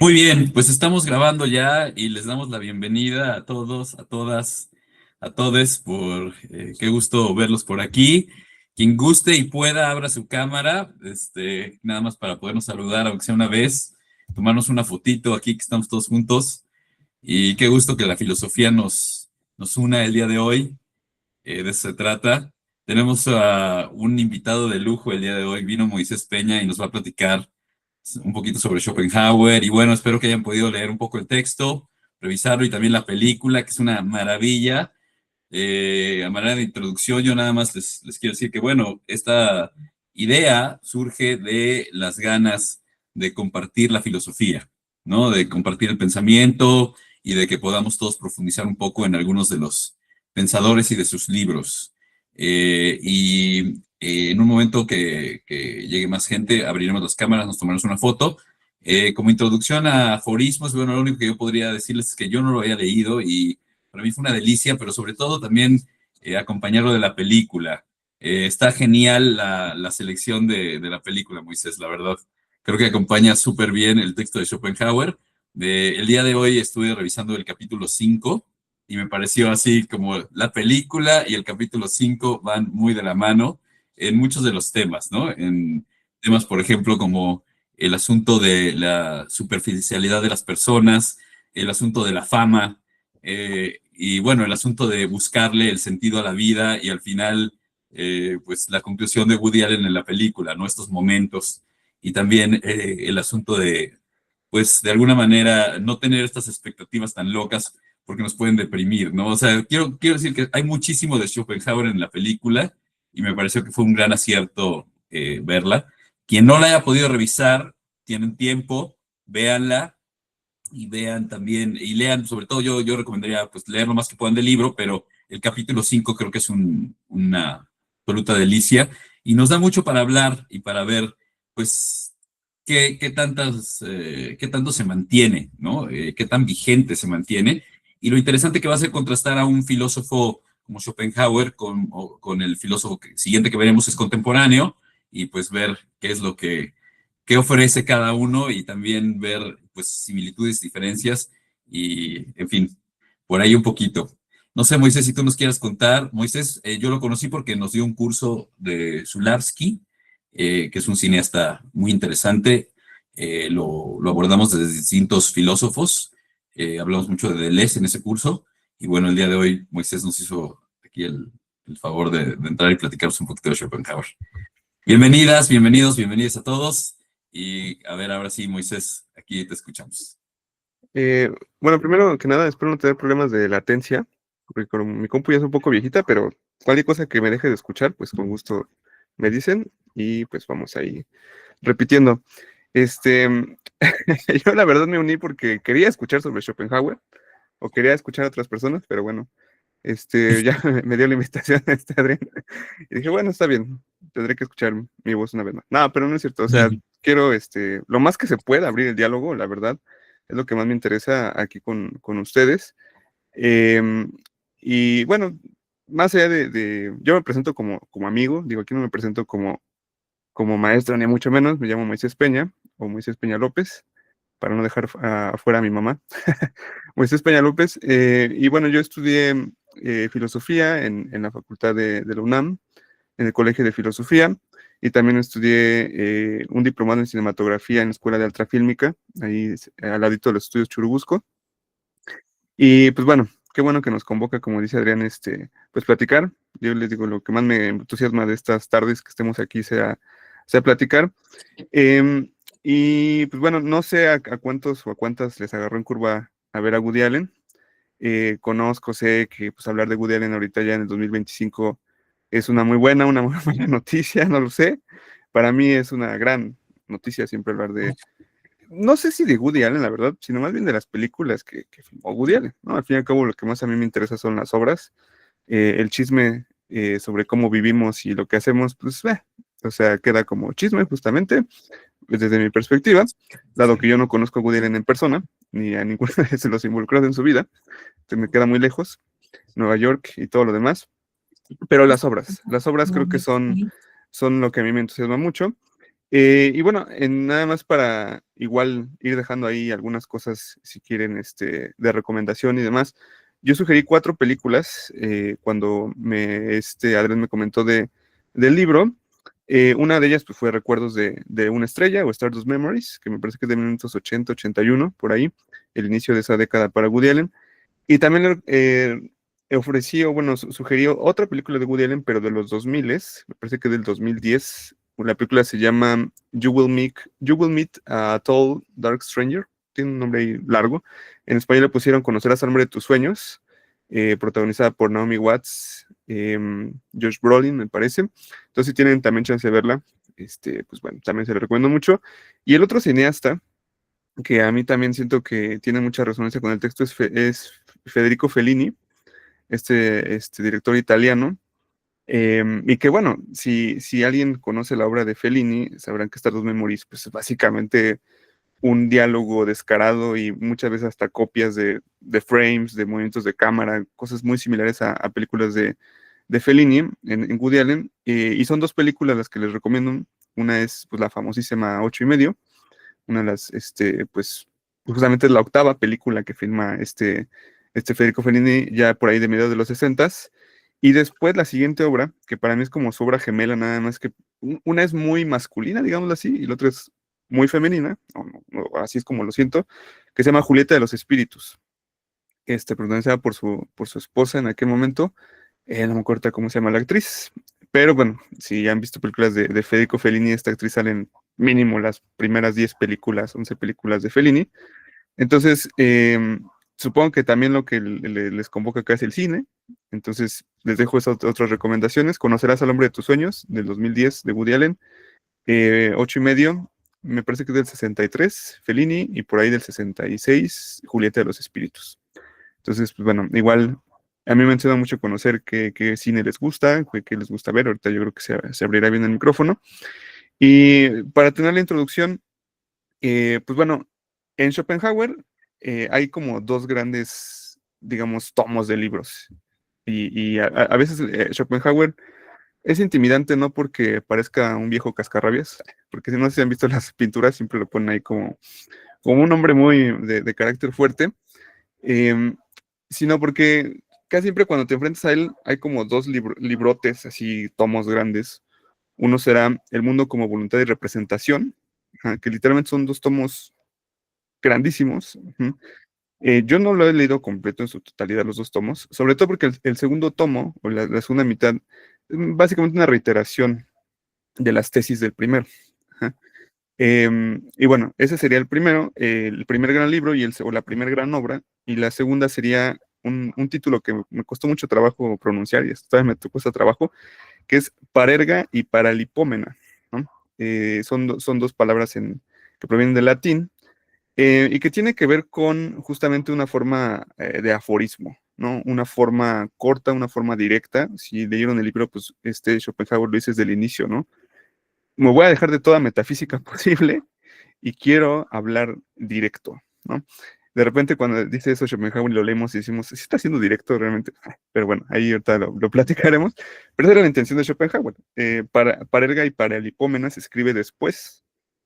Muy bien, pues estamos grabando ya y les damos la bienvenida a todos, a todas, a todes por qué gusto verlos por aquí. Quien guste y pueda, abra su cámara, nada más para podernos saludar, aunque sea una vez, tomarnos una fotito aquí que estamos todos juntos. Y qué gusto que la filosofía nos una el día de hoy, de eso se trata. Tenemos a un invitado de lujo el día de hoy, vino Moisés Peña y nos va a platicar un poquito sobre Schopenhauer y bueno, espero que hayan podido leer un poco el texto, revisarlo y también la película, que es una maravilla. A manera de introducción, yo nada más les quiero decir que bueno, esta idea surge de las ganas de compartir la filosofía, ¿no? De compartir el pensamiento y de que podamos todos profundizar un poco en algunos de los pensadores y de sus libros. En un momento que llegue más gente, abriremos las cámaras, nos tomaremos una foto. Como introducción a aforismos, bueno, lo único que yo podría decirles es que yo no lo había leído y para mí fue una delicia, pero sobre todo también acompañarlo de la película. Está genial la selección de la película, Moisés, la verdad. Creo que acompaña súper bien el texto de Schopenhauer. El día de hoy estuve revisando el capítulo 5 y me pareció así como la película y el capítulo 5 van muy de la mano en muchos de los temas, ¿no? En temas, por ejemplo, como el asunto de la superficialidad de las personas, el asunto de la fama, y bueno, el asunto de buscarle el sentido a la vida y al final, pues la conclusión de Woody Allen en la película, ¿no? Estos momentos y también el asunto de, pues de alguna manera, no tener estas expectativas tan locas porque nos pueden deprimir, ¿no? O sea, quiero decir que hay muchísimo de Schopenhauer en la película y me pareció que fue un gran acierto verla. Quien no la haya podido revisar, tienen tiempo, véanla y vean también, y lean, sobre todo yo recomendaría pues leer lo más que puedan del libro, pero el capítulo 5 creo que es una absoluta delicia y nos da mucho para hablar y para ver pues qué tanto se mantiene, ¿no? Qué tan vigente se mantiene. Y lo interesante que va a ser contrastar a un filósofo como Schopenhauer con el filósofo siguiente que veremos es contemporáneo y pues ver qué es lo que qué ofrece cada uno y también ver pues similitudes, diferencias y en fin, por ahí un poquito. No sé, Moisés, si tú nos quieras contar. Moisés, yo lo conocí porque nos dio un curso de Zulavsky, que es un cineasta muy interesante. Lo abordamos desde distintos filósofos. Hablamos mucho de Deleuze en ese curso. Y bueno, el día de hoy Moisés nos hizo aquí el favor de entrar y platicarnos un poquito de Schopenhauer. Bienvenidas, bienvenidos, bienvenidas a todos. Y a ver, ahora sí, Moisés, aquí te escuchamos. Eh, bueno, primero que nada, espero no tener problemas de latencia, porque con mi compu ya es un poco viejita, pero cualquier cosa que me deje de escuchar, pues con gusto me dicen y pues vamos ahí repitiendo. Este, yo la verdad me uní porque quería escuchar sobre Schopenhauer o quería escuchar a otras personas, pero bueno, ya me dio la invitación Adrián y dije, bueno, está bien, tendré que escuchar mi voz una vez más. No, pero no es cierto, o sea, quiero, lo más que se pueda abrir el diálogo, la verdad, es lo que más me interesa aquí con ustedes. Em, y bueno, más allá yo me presento como amigo, digo, aquí no me presento como maestro ni mucho menos, me llamo Moisés Peña o Moisés Peña López, para no dejar afuera a mi mamá. Moisés Peña López, y bueno, yo estudié filosofía en la facultad de la UNAM, en el Colegio de Filosofía, y también estudié un diplomado en cinematografía en la Escuela de Alta Fílmica, ahí al ladito de los estudios Churubusco. Y pues bueno, qué bueno que nos convoca, como dice Adrián, pues platicar. Yo les digo, lo que más me entusiasma de estas tardes que estemos aquí sea platicar. Em, y pues bueno, no sé a cuántos o a cuántas les agarró en curva a ver a Woody Allen. Conozco, sé que pues hablar de Woody Allen ahorita ya en el 2025 es una muy buena noticia, no lo sé. Para mí es una gran noticia siempre hablar no sé si de Woody Allen, la verdad, sino más bien de las películas que filmó Woody Allen, ¿no? Al fin y al cabo, lo que más a mí me interesa son las obras, el chisme sobre cómo vivimos y lo que hacemos, pues, o sea, queda como chisme, justamente, desde mi perspectiva, dado que yo no conozco a Woody Allen en persona, ni a ninguno de los involucrados en su vida, se me queda muy lejos, Nueva York y todo lo demás, pero las obras creo que son lo que a mí me entusiasma mucho. Y bueno, nada más para igual ir dejando ahí algunas cosas, si quieren, de recomendación y demás. Yo sugerí 4 películas cuando Adrián me comentó del libro. Una de ellas pues, fue Recuerdos de una estrella o Stardust Memories, que me parece que es de 1980, 81, por ahí, el inicio de esa década para Woody Allen. Y también ofrecí, o bueno, sugerí otra película de Woody Allen, pero de los 2000, me parece que del 2010. La película se llama You Will Meet a Tall Dark Stranger. Tiene un nombre ahí largo. En español le pusieron Conocerás al hombre de tus sueños, protagonizada por Naomi Watts, Josh Brolin, me parece. Entonces, si tienen también chance de verla, pues bueno, también se la recomiendo mucho. Y el otro cineasta que a mí también siento que tiene mucha resonancia con el texto es Federico Fellini, este director italiano, y que bueno, si alguien conoce la obra de Fellini, sabrán que Stardust Memories pues, es básicamente un diálogo descarado y muchas veces hasta copias de frames, de movimientos de cámara, cosas muy similares a películas de Fellini en Woody Allen, y son 2 películas las que les recomiendo. Una es pues, la famosísima 8 y medio, una de las, pues, justamente es la 8ª película que filma Federico Fellini ya por ahí de mediados de los 60s. Y después la siguiente obra, que para mí es como su obra gemela, nada más que una es muy masculina, digámoslo así, y la otra es muy femenina, así es como lo siento, que se llama Julieta de los Espíritus, protagonizada por su esposa en aquel momento. No me acuerdo cómo se llama la actriz, pero bueno, si han visto películas de Federico Fellini, esta actriz sale en mínimo las primeras 10 películas, 11 películas de Fellini. Entonces, supongo que también lo que les convoca acá es el cine. Entonces, les dejo esas otras recomendaciones. Conocerás al hombre de tus sueños, del 2010, de Woody Allen. 8 y medio, me parece que es del 63, Fellini, y por ahí del 66, Julieta de los Espíritus. Entonces, pues bueno, igual a mí me encanta mucho conocer qué cine les gusta, qué les gusta ver. Ahorita yo creo que se abrirá bien el micrófono. Y para tener la introducción, pues bueno, en Schopenhauer hay como 2 grandes, digamos, tomos de libros. Y a veces Schopenhauer es intimidante no porque parezca un viejo cascarrabias, porque si no se han visto las pinturas, siempre lo ponen ahí como un hombre muy de carácter fuerte, em, sino porque casi siempre cuando te enfrentas a él hay como 2 librotes, así tomos grandes. Uno será El mundo como voluntad y representación, ajá, que literalmente son 2 tomos grandísimos. Ujú. Yo no lo he leído completo en su totalidad, los 2 tomos, sobre todo porque el segundo tomo, o la segunda mitad, básicamente una reiteración de las tesis del primero. Ajá. Y bueno, ese sería el primero, el primer gran libro o la primera gran obra, y la segunda sería un título que me costó mucho trabajo pronunciar, y esto todavía me cuesta trabajo, que es Parerga y Paralipómena, ¿no? Son 2 palabras que provienen del latín, y que tiene que ver con justamente una forma de aforismo, ¿no? Una forma corta, una forma directa. Si leyeron el libro, pues Schopenhauer lo dice desde el inicio, ¿no? Me voy a dejar de toda metafísica posible y quiero hablar directo, ¿no? De repente cuando dice eso Schopenhauer lo leemos y decimos, ¿sí está siendo directo realmente? Pero bueno, ahí ahorita lo platicaremos. Pero esa era la intención de Schopenhauer. Parerga y Paralipómena se escribe después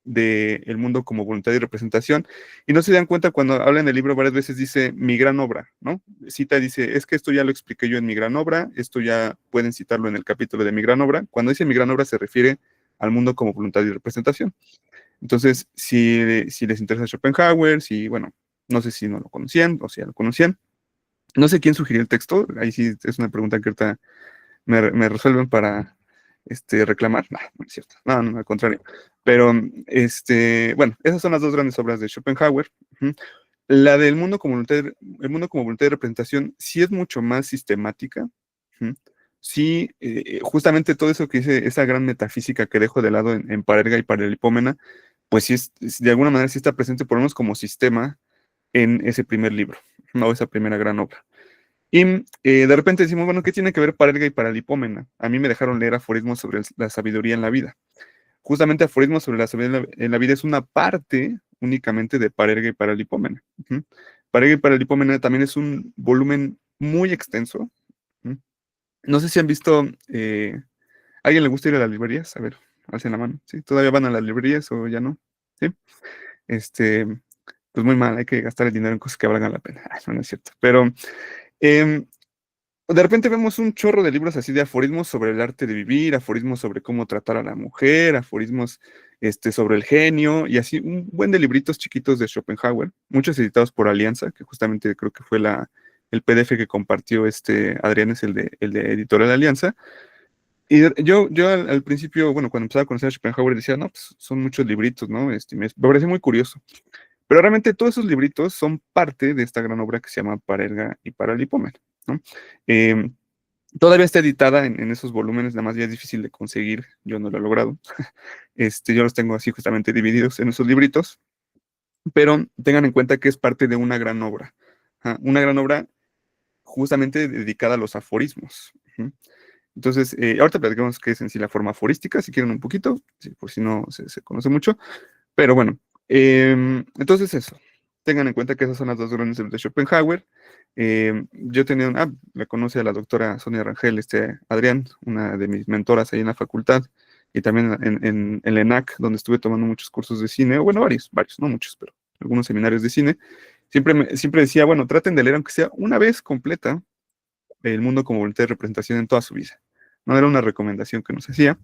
de El mundo como voluntad y representación. Y no se dan cuenta cuando habla en el libro varias veces dice mi gran obra, ¿no? Cita, dice, es que esto ya lo expliqué yo en mi gran obra, esto ya pueden citarlo en el capítulo de mi gran obra. Cuando dice mi gran obra se refiere al mundo como voluntad y representación. Entonces, si les interesa Schopenhauer, si, bueno, no sé si no lo conocían o si ya lo conocían. No sé quién sugirió el texto, ahí sí es una pregunta que ahorita me resuelven para reclamar. No, no es cierto, no, al contrario. Pero, bueno, esas son las 2 grandes obras de Schopenhauer. Ujú. La del mundo como el mundo como voluntad de representación sí es mucho más sistemática. Ujú. Sí, justamente todo eso que dice, esa gran metafísica que dejo de lado en Parerga y Paralipómena, pues sí de alguna manera sí está presente por lo menos como sistema en ese primer libro, ¿no? Esa primera gran obra. Y de repente decimos, bueno, ¿qué tiene que ver Parerga y Paralipómena? A mí me dejaron leer aforismos sobre la sabiduría en la vida. Justamente aforismos sobre la sabiduría en la vida es una parte únicamente de Parerga y Paralipómena. Ujú. Parerga y Paralipómena también es un volumen muy extenso. Ujú. No sé si han visto, ¿a alguien le gusta ir a las librerías? A ver, alcen la mano, ¿sí? ¿Todavía van a las librerías o ya no? ¿Sí? Este, pues muy mal, hay que gastar el dinero en cosas que valgan la pena. Ay, no, no es cierto. Pero em, de repente vemos un chorro de libros así de aforismos sobre el arte de vivir, aforismos sobre cómo tratar a la mujer, aforismos sobre el genio y así un buen de libritos chiquitos de Schopenhauer, muchos editados por Alianza, que justamente creo que fue el PDF que compartió Adrián, es el de Editorial Alianza. Y yo al principio, bueno, cuando empezaba a conocer a Schopenhauer decía, no, pues son muchos libritos, ¿no? Me parece muy curioso. Pero realmente todos esos libritos son parte de esta gran obra que se llama Parerga y Paralipómeno, ¿no? Em, Todavía está editada en esos volúmenes, nada más ya es difícil de conseguir, yo no lo he logrado. Yo los tengo así justamente divididos en esos libritos, pero tengan en cuenta que es parte de una gran obra, una gran obra justamente dedicada a los aforismos. Ujú. Entonces, ahorita platicamos qué es en sí la forma aforística, si quieren un poquito, por si no se conoce mucho, pero bueno, entonces eso, tengan en cuenta que esas son las dos grandes de Schopenhauer. Yo tenía la conoce a la doctora Sonia Rangel, Adrián, una de mis mentoras ahí en la facultad, y también en la ENAC, donde estuve tomando muchos cursos de cine, o bueno, varios, no muchos, pero algunos seminarios de cine. Siempre decía, bueno, traten de leer aunque sea una vez completa El mundo como voluntad de representación en toda su vida. No era una recomendación que nos hacía.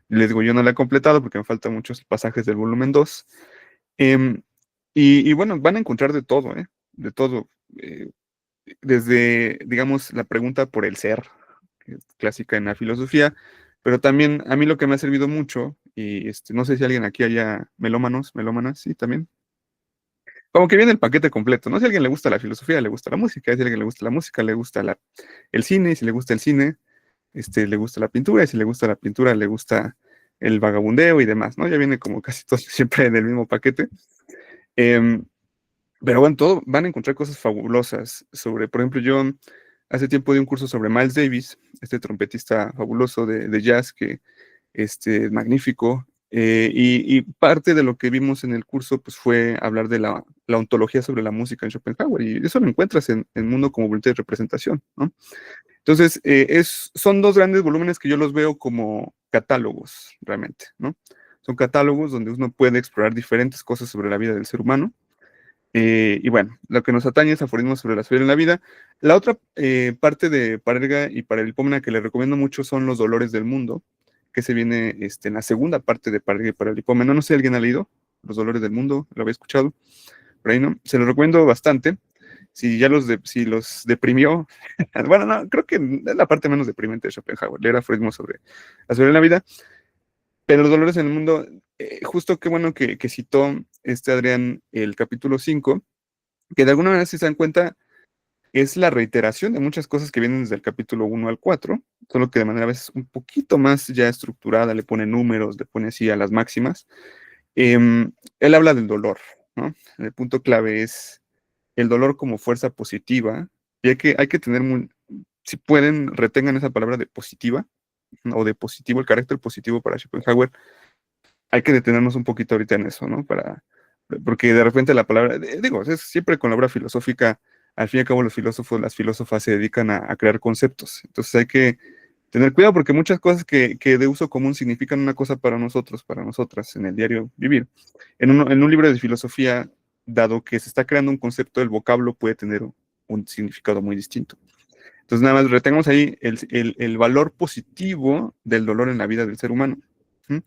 Les digo, yo no la he completado porque me faltan muchos pasajes del volumen 2. Em, y bueno, van a encontrar de todo, ¿eh? De todo. Desde, digamos, la pregunta por el ser, que es clásica en la filosofía, pero también a mí lo que me ha servido mucho, y no sé si alguien aquí haya melómanos, melómanas, sí, también. Como que viene el paquete completo, ¿no? Si a alguien le gusta la filosofía, le gusta la música, si a alguien le gusta la música, le gusta el cine, y si le gusta el cine, le gusta la pintura, y si le gusta la pintura, le gusta el vagabundeo y demás, ¿no? Ya viene como casi todo siempre en el mismo paquete. Em, pero bueno, todo, van a encontrar cosas fabulosas sobre, por ejemplo, yo hace tiempo di un curso sobre Miles Davis, este trompetista fabuloso de jazz que es magnífico. Y parte de lo que vimos en el curso pues, fue hablar de la ontología sobre la música en Schopenhauer, y eso lo encuentras en Mundo como voluntad de representación, ¿no? Entonces, son dos grandes volúmenes que yo los veo como catálogos, realmente, ¿no? Son catálogos donde uno puede explorar diferentes cosas sobre la vida del ser humano. Y bueno, lo que nos atañe es aforismos sobre la vida en la vida. La otra parte de Parerga y Paralipómena que le recomiendo mucho son los dolores del mundo, que se viene en la segunda parte de Parerga y Paralipómena. No sé si alguien ha leído Los dolores del mundo, lo había escuchado, por ahí no. Se lo recomiendo bastante. Si los deprimió, bueno, no, creo que es la parte menos deprimente de Schopenhauer, leer aforismos sobre la vida en la vida. Pero los dolores en el mundo, justo qué bueno que citó Adrián el capítulo 5, que de alguna manera, si se dan cuenta, es la reiteración de muchas cosas que vienen desde el capítulo 1 al 4, solo que de manera a veces un poquito más ya estructurada, le pone números, le pone así a las máximas. Él habla del dolor, ¿no? El punto clave es el dolor como fuerza positiva, y hay que tener si pueden, retengan esa palabra de positiva, ¿no? O de positivo, el carácter positivo para Schopenhauer. Hay que detenernos un poquito ahorita en eso, ¿no? Porque de repente la palabra, digo, es siempre con la obra filosófica, al fin y al cabo los filósofos, las filósofas se dedican a crear conceptos. Entonces hay que tener cuidado porque muchas cosas que de uso común significan una cosa para nosotros, para nosotras, en el diario vivir. En un libro de filosofía, dado que se está creando un concepto, el vocablo puede tener un significado muy distinto. Entonces nada más retengamos ahí el valor positivo del dolor en la vida del ser humano. ¿Mm?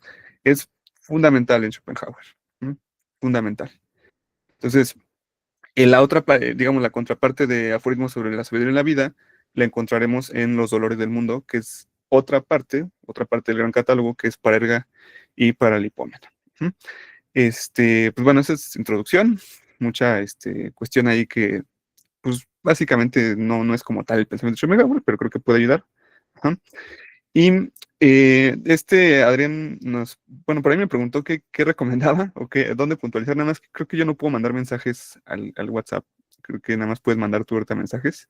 Es fundamental en Schopenhauer. ¿Mm? Fundamental. Entonces, en la otra, digamos, la contraparte de aforismos sobre la sabiduría en la vida, la encontraremos en Los dolores del mundo, que es otra parte del gran catálogo, que es Parerga y Paralipómena. ¿Mm? Pues bueno, esa es introducción, mucha cuestión ahí que, pues básicamente no es como tal el pensamiento de Schopenhauer, pero creo que puede ayudar. Ajá. Y Adrián bueno, por ahí me preguntó qué recomendaba o dónde puntualizar. Nada más que creo que yo no puedo mandar mensajes al WhatsApp. Creo que nada más puedes mandar tú ahorita mensajes.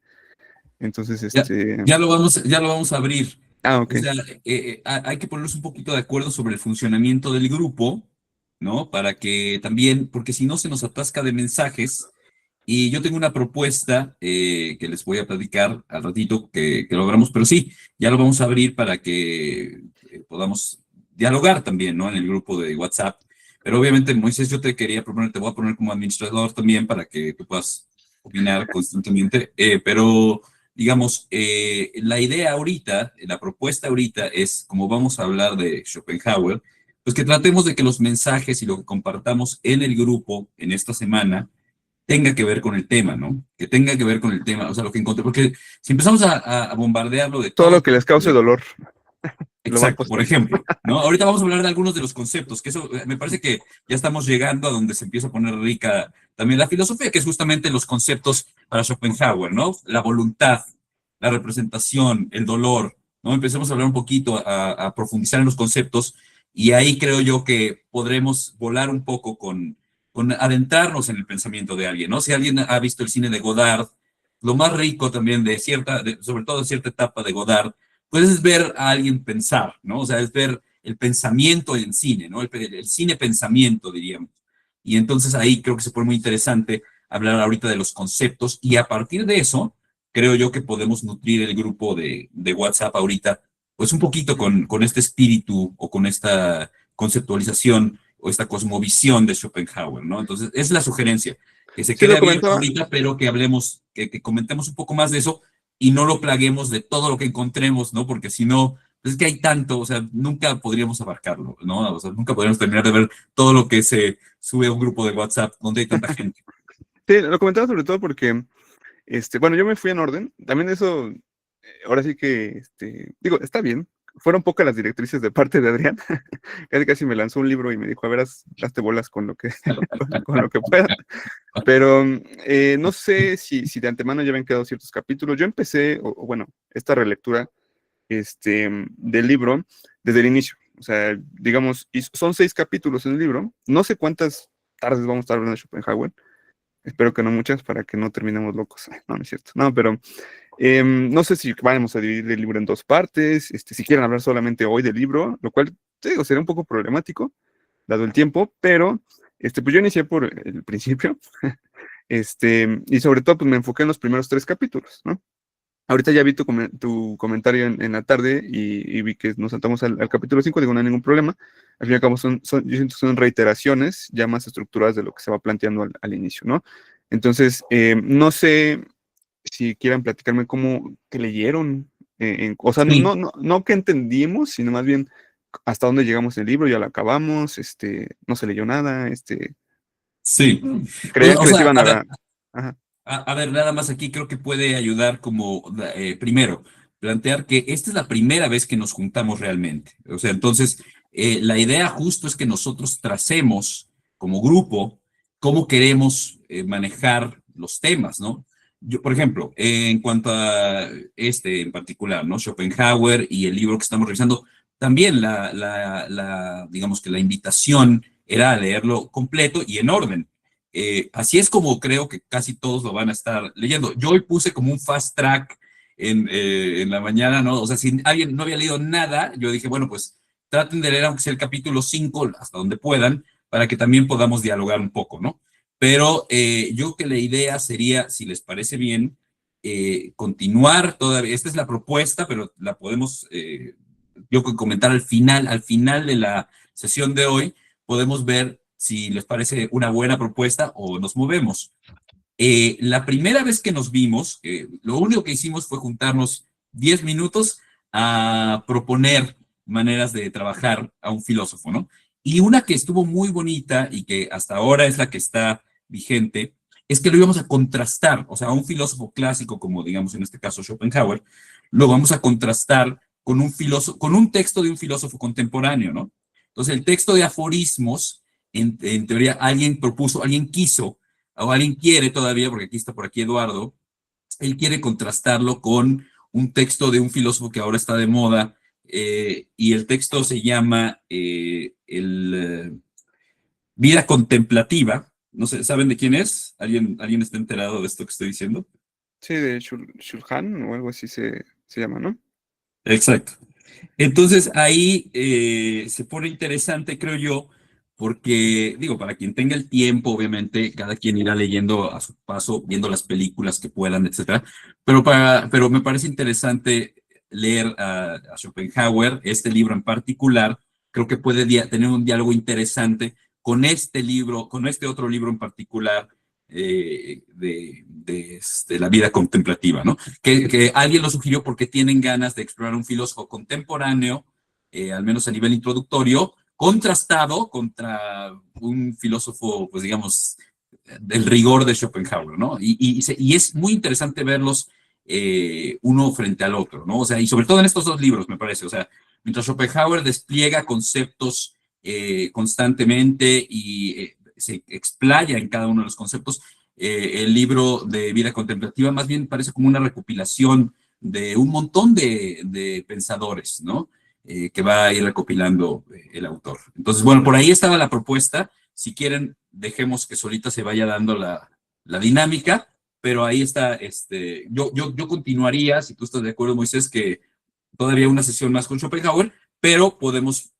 Entonces, Ya lo vamos a abrir. ok. O sea, hay que ponernos un poquito de acuerdo sobre el funcionamiento del grupo, ¿no? Para que también, porque si no se nos atasca de mensajes. Y yo tengo una propuesta que les voy a platicar al ratito que logramos, pero sí, ya lo vamos a abrir para que podamos dialogar también, ¿no? En el grupo de WhatsApp. Pero obviamente, Moisés, yo te quería proponer, te voy a poner como administrador también para que tú puedas opinar constantemente, pero digamos, la idea ahorita, la propuesta ahorita es, como vamos a hablar de Schopenhauer, pues que tratemos de que los mensajes y lo que compartamos en el grupo en esta semana tenga que ver con el tema, ¿no? Que tenga que ver con el tema, o sea, lo que encontré, porque si empezamos a bombardearlo de Todo todo lo que les tipo cause de... dolor, lo van Exacto, por posteando. ejemplo, ¿no? Ahorita vamos a hablar de algunos de los conceptos, que eso me parece que ya estamos llegando a donde se empieza a poner rica también la filosofía, que es justamente los conceptos para Schopenhauer, ¿no? La voluntad, la representación, el dolor, ¿no? Empecemos a hablar un poquito, a profundizar en los conceptos, y ahí creo yo que podremos volar un poco con adentrarnos en el pensamiento de alguien, ¿no? Si alguien ha visto el cine de Godard, lo más rico también de cierta, sobre todo de cierta etapa de Godard, pues es ver a alguien pensar, ¿no? O sea, es ver el pensamiento en cine, ¿no? El cine pensamiento, diríamos. Y entonces ahí creo que se pone muy interesante hablar ahorita de los conceptos y a partir de eso, creo yo que podemos nutrir el grupo de WhatsApp ahorita, pues un poquito con este espíritu o con esta conceptualización o esta cosmovisión de Schopenhauer, ¿no? Entonces, es la sugerencia, que se Sí, quede lo abierto comentaba, ahorita, pero que hablemos, que comentemos un poco más de eso y no lo plaguemos de todo lo que encontremos, ¿no? Porque si no, pues es que hay tanto, o sea, nunca podríamos abarcarlo, ¿no? O sea, nunca podríamos terminar de ver todo lo que se sube a un grupo de WhatsApp donde hay tanta gente. sí, lo comentaba sobre todo porque, bueno, yo me fui en orden. También eso, ahora sí que, digo, está bien. Fueron pocas las directrices de parte de Adrián. Casi casi me lanzó un libro y me dijo, a ver, hazte bolas con lo que, con lo que puedas. Pero no sé si de antemano ya habían quedado ciertos capítulos. Yo empecé, bueno, esta relectura del libro desde el inicio. O sea, digamos, y son 6 capítulos en el libro. No sé cuántas tardes vamos a estar hablando de Schopenhauer. Espero que no muchas para que no terminemos locos. No, no es cierto. No, pero no sé si vamos a dividir el libro en 2 partes, si quieren hablar solamente hoy del libro, lo cual, te digo, sería un poco problemático, dado el tiempo, pero pues yo inicié por el principio, y sobre todo pues me enfoqué en los primeros 3 capítulos, ¿no? Ahorita ya vi tu comentario en la tarde y vi que nos saltamos al capítulo 5, digo, no hay ningún problema. Al fin y al cabo, yo siento que son reiteraciones ya más estructuradas de lo que se va planteando al inicio, ¿no? Entonces, no sé si quieran platicarme cómo que leyeron, o sea, Sí, no que entendimos, sino más bien hasta dónde llegamos en el libro, ya lo acabamos, no se leyó nada, sí. Pues, creían o que les sea, iban a dar. Ajá, a ver, nada más aquí creo que puede ayudar como, primero, plantear que esta es la primera vez que nos juntamos realmente. O sea, entonces, la idea justo es que nosotros tracemos como grupo cómo queremos manejar los temas, ¿no? Yo, por ejemplo, en cuanto a este en particular, ¿no? Schopenhauer y el libro que estamos revisando, también digamos que la invitación era a leerlo completo y en orden. Así es como creo que casi todos lo van a estar leyendo. Yo hoy puse como un fast track en la mañana, ¿no? O sea, si alguien no había leído nada, yo dije, bueno, pues traten de leer aunque sea el capítulo 5 hasta donde puedan, para que también podamos dialogar un poco, ¿no? Pero yo que la idea sería, si les parece bien, continuar todavía. Esta es la propuesta, pero la podemos, yo comentar al final de la sesión de hoy, podemos ver si les parece una buena propuesta o nos movemos. La primera vez que nos vimos, lo único que hicimos fue juntarnos 10 minutos a proponer maneras de trabajar a un filósofo, ¿no? Y una que estuvo muy bonita y que hasta ahora es la que está vigente, es que lo íbamos a contrastar, o sea, a un filósofo clásico, como digamos en este caso Schopenhauer, lo vamos a contrastar con un filósofo, con un texto de un filósofo contemporáneo, ¿no? Entonces, el texto de aforismos, en teoría, alguien propuso, alguien quiso o alguien quiere todavía, porque aquí está por aquí Eduardo, él quiere contrastarlo con un texto de un filósofo que ahora está de moda, y el texto se llama Vida Contemplativa. No sé, ¿saben de quién es? ¿Alguien está enterado de esto que estoy diciendo? sí, de Shulhan o algo así se llama, ¿no? Exacto. Entonces ahí se pone interesante, creo yo, porque, digo, para quien tenga el tiempo, obviamente, cada quien irá leyendo a su paso, viendo las películas que puedan, etcétera. Pero me parece interesante leer a Schopenhauer, este libro en particular, creo que puede tener un diálogo interesante con este libro, con este otro libro en particular de la vida contemplativa, ¿no? Que alguien lo sugirió porque tienen ganas de explorar un filósofo contemporáneo, al menos a nivel introductorio, contrastado contra un filósofo, pues digamos, del rigor de Schopenhauer, ¿no? Y es muy interesante verlos uno frente al otro, ¿no? O sea, y sobre todo en estos dos libros, me parece, o sea, mientras Schopenhauer despliega conceptos constantemente y se explaya en cada uno de los conceptos, el libro de vida contemplativa más bien parece como una recopilación de un montón de pensadores, ¿no? Que va a ir recopilando el autor. Entonces, bueno, por ahí estaba la propuesta. Si quieren, dejemos que solita se vaya dando la dinámica, pero ahí está, yo continuaría, si tú estás de acuerdo, Moisés, que todavía una sesión más con Schopenhauer, pero podemos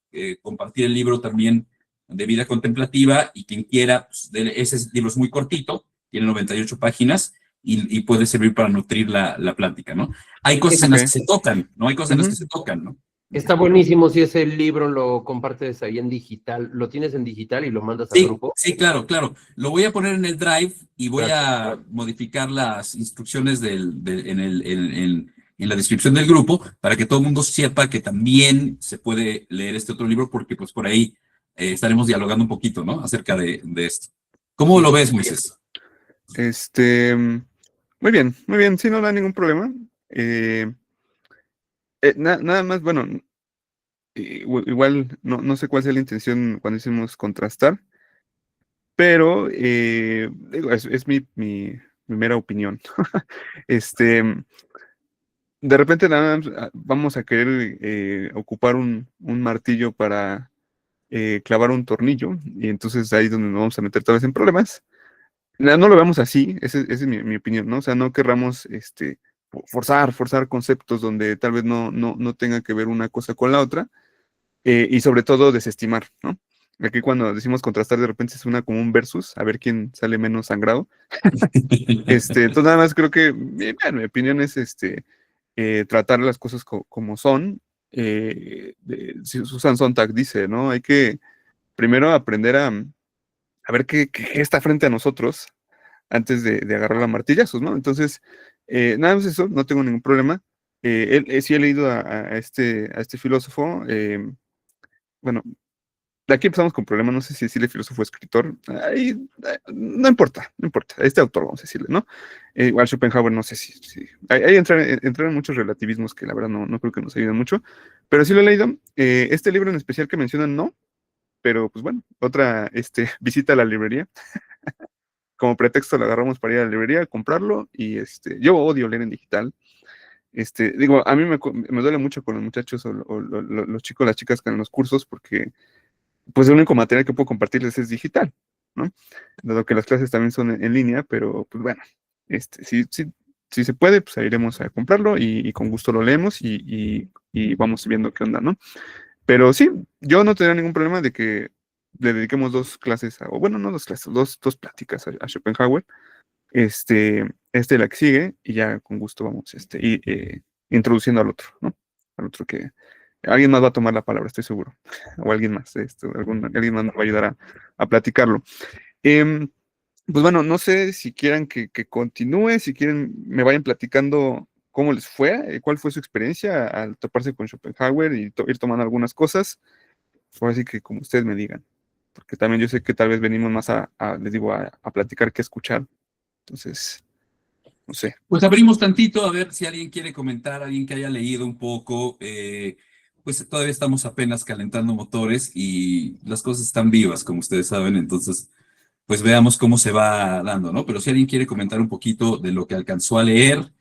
compartir el libro también de vida contemplativa y quien quiera, pues, ese libro es muy cortito, tiene 98 páginas y puede servir para nutrir la plática, ¿no? Hay cosas en las que Ok. se tocan, ¿no? Hay cosas en las Ujú. que se tocan, ¿no? Está buenísimo si ese libro lo compartes ahí en digital, lo tienes en digital y lo mandas al Sí, grupo. sí, claro, claro. Lo voy a poner en el Drive y voy Gracias. a modificar las instrucciones en la descripción del grupo para que todo el mundo sepa que también se puede leer este otro libro porque pues por ahí estaremos dialogando un poquito, ¿no? Acerca de esto. ¿Cómo lo ves, Moisés? Este, muy bien, sí, no da ningún problema. Eh, nada más, bueno, igual no sé cuál sea la intención cuando hicimos contrastar, pero digo, es mi mera opinión. Este, de repente nada más, vamos a querer ocupar un martillo para clavar un tornillo, y entonces ahí es donde nos vamos a meter tal vez en problemas. No lo veamos así, esa es mi opinión, ¿no? O sea, no querramos forzar conceptos donde tal vez no tenga que ver una cosa con la otra, y sobre todo desestimar, ¿no? Aquí cuando decimos contrastar, de repente suena como un versus, a ver quién sale menos sangrado. Entonces nada más creo que, mi opinión es tratar las cosas como son. Susan Sontag dice, ¿no? Hay que primero aprender a ver qué está frente a nosotros antes de agarrar la martillazos, ¿no? Entonces, nada más eso, no tengo ningún problema. Sí he leído a este filósofo, bueno, de aquí empezamos con problemas, no sé si decirle filósofo o escritor, ahí, no importa, no importa, este autor vamos a decirle, ¿no? Igual Schopenhauer, no sé si ahí entran muchos relativismos que la verdad no creo que nos ayuden mucho, pero sí lo he leído. Este libro en especial que mencionan, no, pero pues bueno, otra visita a la librería. Como pretexto lo agarramos para ir a la librería, comprarlo, y yo odio leer en digital. Digo, a mí me duele mucho con los muchachos o los chicos, las chicas que en los cursos, porque pues el único material que puedo compartirles es digital, ¿no? Dado que las clases también son en línea, pero pues bueno, si se puede, pues ahí iremos a comprarlo y con gusto lo leemos y vamos viendo qué onda, ¿no? Pero sí, yo no tendría ningún problema de que le dediquemos dos clases, o bueno, no dos clases, dos pláticas a Schopenhauer, la que sigue, y ya con gusto vamos introduciendo al otro, ¿no? Al otro que alguien más va a tomar la palabra, estoy seguro, o alguien más, alguien más nos va a ayudar a platicarlo. Em, pues bueno, no sé si quieran que continúe, si quieren me vayan platicando cómo les fue, cuál fue su experiencia al toparse con Schopenhauer y ir tomando algunas cosas, o así que como ustedes me digan, porque también yo sé que tal vez venimos más les digo, a platicar que a escuchar, entonces, no sé. Pues abrimos tantito a ver si alguien quiere comentar, alguien que haya leído un poco. Pues todavía estamos apenas calentando motores y las cosas están vivas, como ustedes saben, entonces, pues veamos cómo se va dando, ¿no? Pero si alguien quiere comentar un poquito de lo que alcanzó a leer,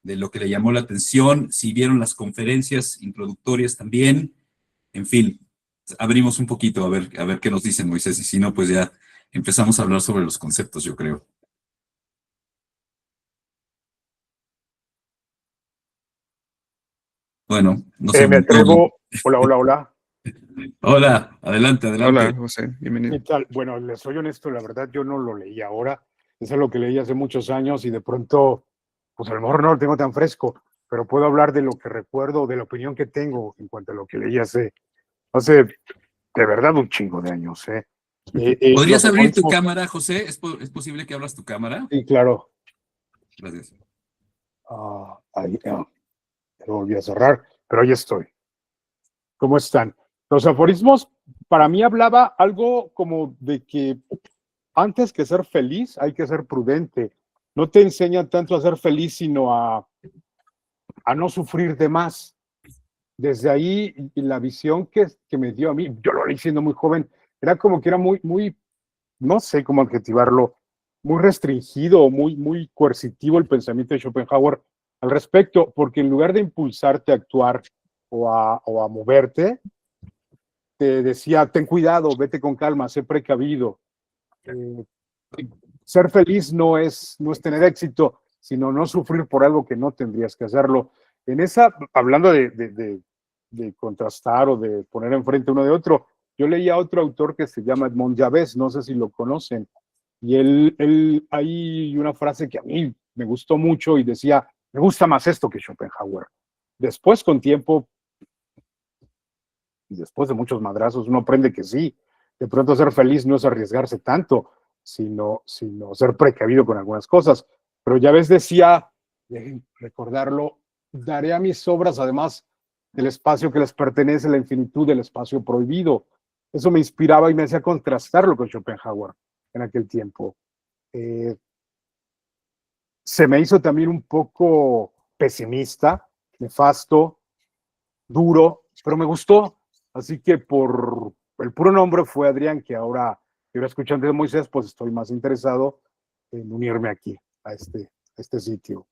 de lo que le llamó la atención, si vieron las conferencias introductorias también, en fin, abrimos un poquito a ver qué nos dice Moisés y si no, pues ya empezamos a hablar sobre los conceptos, yo creo. Bueno, no sé. Me atrevo. Hola, hola, hola. Hola, adelante, adelante. Hola, José, ¿Qué bienvenido. tal? Bueno, les soy honesto, la verdad yo no lo leí ahora. Es algo que leí hace muchos años y de pronto, pues a lo mejor no lo tengo tan fresco, pero puedo hablar de lo que recuerdo, de la opinión que tengo en cuanto a lo que leí hace Hace de verdad un chingo de años, ¿eh? ¿Podrías Los abrir tu aforismos, cámara, José? ¿Es posible que abras tu cámara? sí, claro. Gracias. Ahí, lo volví a cerrar, pero ahí estoy. ¿Cómo están? Los aforismos, para mí hablaba algo como de que antes que ser feliz hay que ser prudente. No te enseñan tanto a ser feliz, sino a no sufrir de más. Desde ahí, y la visión que me dio a mí, yo lo leí siendo muy joven, era como que era muy, no sé cómo adjetivarlo, muy restringido, muy coercitivo el pensamiento de Schopenhauer al respecto, porque en lugar de impulsarte a actuar o a moverte, te decía, ten cuidado, vete con calma, sé precavido. Eh, Ser feliz no es tener éxito, sino no sufrir por algo que no tendrías que hacerlo. En esa, hablando de contrastar o de poner enfrente uno de otro, yo leía a otro autor que se llama Edmond Javés, no sé si lo conocen, y hay una frase que a mí me gustó mucho y decía, me gusta más esto que Schopenhauer. Después, con tiempo, y después de muchos madrazos, uno aprende que sí, de pronto ser feliz no es arriesgarse tanto, sino ser precavido con algunas cosas. Pero ya ves, decía, recordarlo, daré a mis obras, además del espacio que les pertenece, la infinitud del espacio prohibido. Eso me inspiraba y me hacía contrastarlo con Schopenhauer en aquel tiempo. Eh, Se me hizo también un poco pesimista, nefasto, duro, pero me gustó. Así que por el puro nombre fue Adrián, que ahora que era escuchante de Moisés, pues estoy más interesado en unirme aquí, a este sitio.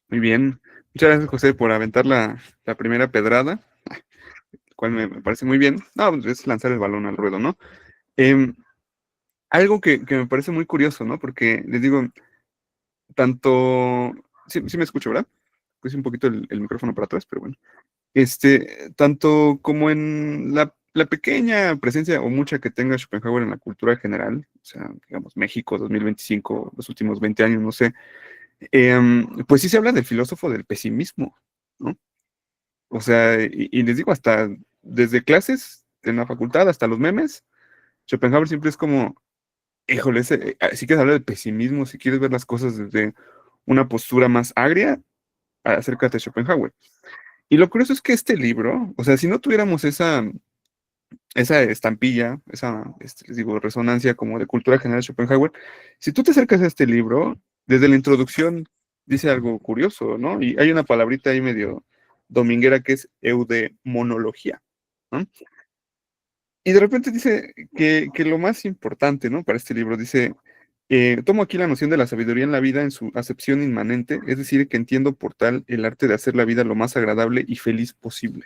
Muy bien. Muchas gracias, José, por aventar la primera pedrada, cual me parece muy bien. No, pues es lanzar el balón al ruedo, ¿no? Em, Algo que me parece muy curioso, ¿no? Porque les digo, tanto. Sí, sí me escucho, ¿verdad? Puse un poquito el micrófono para atrás, pero bueno. Tanto como en la pequeña presencia o mucha que tenga Schopenhauer en la cultura general, o sea, digamos, México 2025, los últimos 20 años, no sé, pues sí se habla del filósofo del pesimismo, ¿no? O sea, y les digo, hasta desde clases en la facultad hasta los memes, Schopenhauer siempre es como, híjole, si quieres hablar de pesimismo, si quieres ver las cosas desde una postura más agria, acércate a Schopenhauer. Y lo curioso es que este libro, o sea, si no tuviéramos esa estampilla, les digo, resonancia como de cultura general de Schopenhauer, si tú te acercas a este libro, desde la introducción dice algo curioso, ¿no? Y hay una palabrita ahí medio dominguera que es eudemonología, ¿no? Y de repente dice que lo más importante, ¿no? Para este libro, dice, tomo aquí la noción de la sabiduría en la vida en su acepción inmanente, es decir, que entiendo por tal el arte de hacer la vida lo más agradable y feliz posible.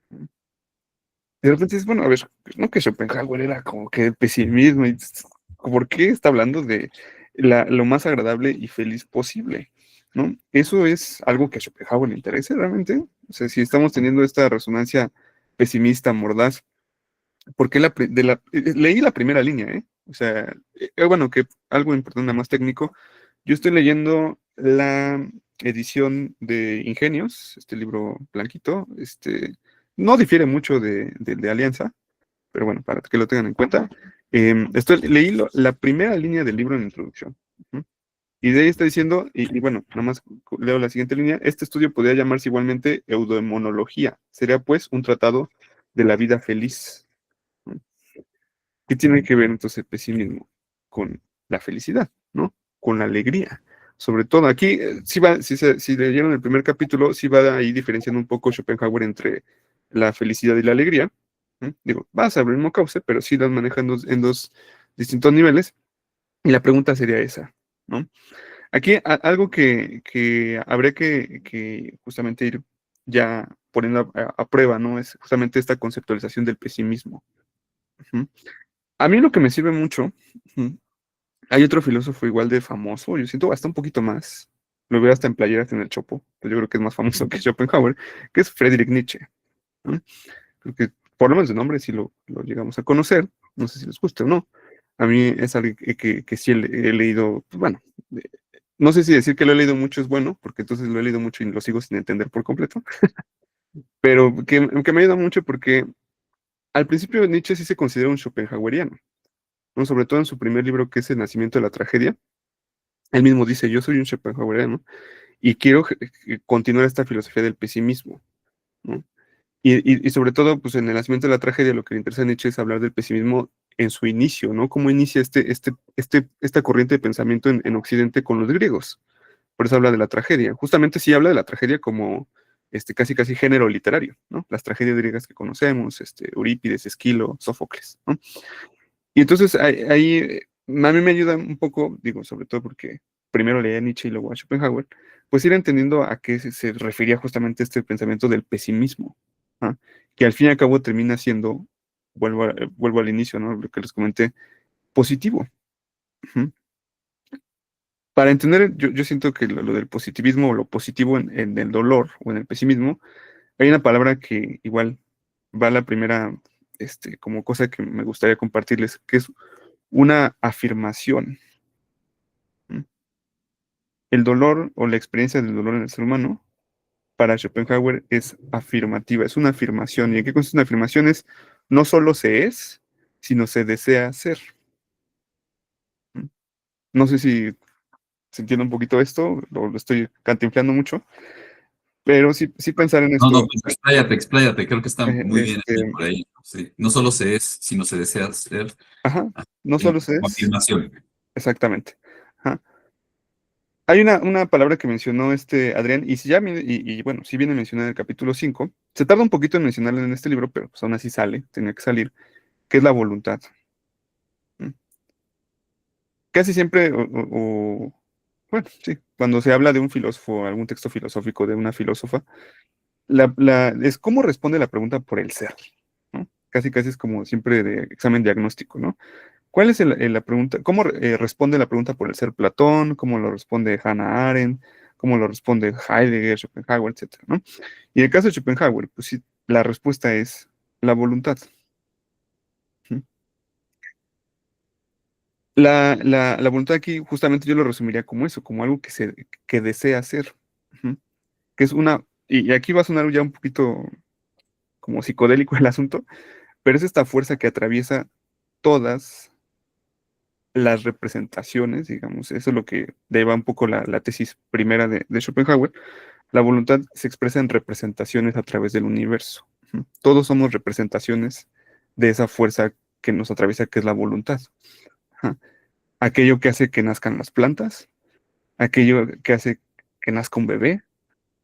De repente dices, bueno, a ver, no que Schopenhauer era como que el pesimismo, y ¿por qué está hablando de lo más agradable y feliz posible? ¿No? Eso es algo que a Schopenhauer le interesa realmente. O sea, si estamos teniendo esta resonancia pesimista, mordaz, porque leí la primera línea, ¿eh? O sea, bueno, que algo importante, más técnico, yo estoy leyendo la edición de Ingenios, este libro blanquito, no difiere mucho de Alianza, pero bueno, para que lo tengan en cuenta. Leí la primera línea del libro en la introducción. ¿Mm? Y de ahí está diciendo, y bueno, nada más leo la siguiente línea, este estudio podría llamarse igualmente eudemonología, sería pues un tratado de la vida feliz. ¿No? ¿Qué tiene que ver entonces el pesimismo con la felicidad, ¿no? Con la alegría. Sobre todo aquí, si leyeron el primer capítulo, sí va ahí diferenciando un poco Schopenhauer entre la felicidad y la alegría. Digo, vas a abrir el mismo cauce, pero sí las manejan en dos distintos niveles. Y la pregunta sería esa, ¿no? Aquí algo que habría que justamente ir ya poniendo a prueba, ¿no? Es justamente esta conceptualización del pesimismo. Ujú. A mí lo que me sirve mucho, ujú, hay otro filósofo igual de famoso, yo siento hasta un poquito más, lo veo hasta en playeras en el Chopo, pero yo creo que es más famoso que Schopenhauer, que es Friedrich Nietzsche, ¿no? Creo que por lo menos de nombre sí lo llegamos a conocer, no sé si les gusta o no. A mí es algo que sí he leído, pues bueno, no sé si decir que lo he leído mucho es bueno, porque entonces lo he leído mucho y lo sigo sin entender por completo. pero que me ayuda mucho porque al principio Nietzsche sí se considera un schopenhaueriano, ¿no? Sobre todo en su primer libro, que es El nacimiento de la tragedia. Él mismo dice, yo soy un schopenhaueriano y quiero continuar esta filosofía del pesimismo, ¿no? Y sobre todo, pues en el nacimiento de la tragedia, lo que le interesa a Nietzsche es hablar del pesimismo en su inicio, ¿no? Cómo inicia esta corriente de pensamiento en Occidente con los griegos. Por eso habla de la tragedia. Justamente sí habla de la tragedia como casi casi género literario, ¿no? Las tragedias griegas que conocemos, Eurípides, Esquilo, Sófocles, ¿no? Y entonces ahí a mí me ayuda un poco, digo, sobre todo porque primero leía a Nietzsche y luego a Schopenhauer, pues ir entendiendo a qué se refería justamente este pensamiento del pesimismo, ¿ah? Que al fin y al cabo termina siendo, vuelvo al inicio, ¿no? Lo que les comenté, positivo. Ujú. Para entender, yo siento que lo del positivismo o lo positivo en el dolor o en el pesimismo, hay una palabra que igual va a la primera, como cosa que me gustaría compartirles, que es una afirmación. ¿Mm? El dolor o la experiencia del dolor en el ser humano, para Schopenhauer, es afirmativa, es una afirmación. ¿Y en qué consiste una afirmación? Es no solo se es, sino se desea ser. ¿Mm? No sé si se entiende un poquito esto, lo estoy cantinflando mucho, pero sí pensar en No, no, esto. pues expláyate, creo que está eh, muy bien este, ahí, por ahí. Sí. No solo se es, sino se desea ser. ajá, Ah, no sí, solo se como es, afirmación. exactamente. Ajá. Hay una palabra que mencionó Adrián, y si ya bueno, si viene mencionada en el capítulo 5 se tarda un poquito en mencionarla en este libro, pero pues aún así sale, tenía que salir, que es la voluntad. ¿Mm? Casi siempre, bueno, sí, cuando se habla de un filósofo, algún texto filosófico de una filósofa, es cómo responde la pregunta por el ser, ¿no? Casi casi es como siempre de examen diagnóstico, ¿no? ¿Cuál es la pregunta? ¿Cómo responde la pregunta por el ser Platón? ¿Cómo lo responde Hannah Arendt? ¿Cómo lo responde Heidegger, Schopenhauer, etcétera, ¿no? Y en el caso de Schopenhauer, pues sí, la respuesta es la voluntad. ¿Mm? La voluntad aquí, justamente yo lo resumiría como eso, como algo que desea hacer. Ujú. Que es y aquí va a sonar ya un poquito como psicodélico el asunto, pero es esta fuerza que atraviesa todas las representaciones, digamos, eso es lo que deba un poco la tesis primera de Schopenhauer. La voluntad se expresa en representaciones a través del universo. Ujú. Todos somos representaciones de esa fuerza que nos atraviesa, que es la voluntad. Ajá. Aquello que hace que nazcan las plantas, aquello que hace que nazca un bebé,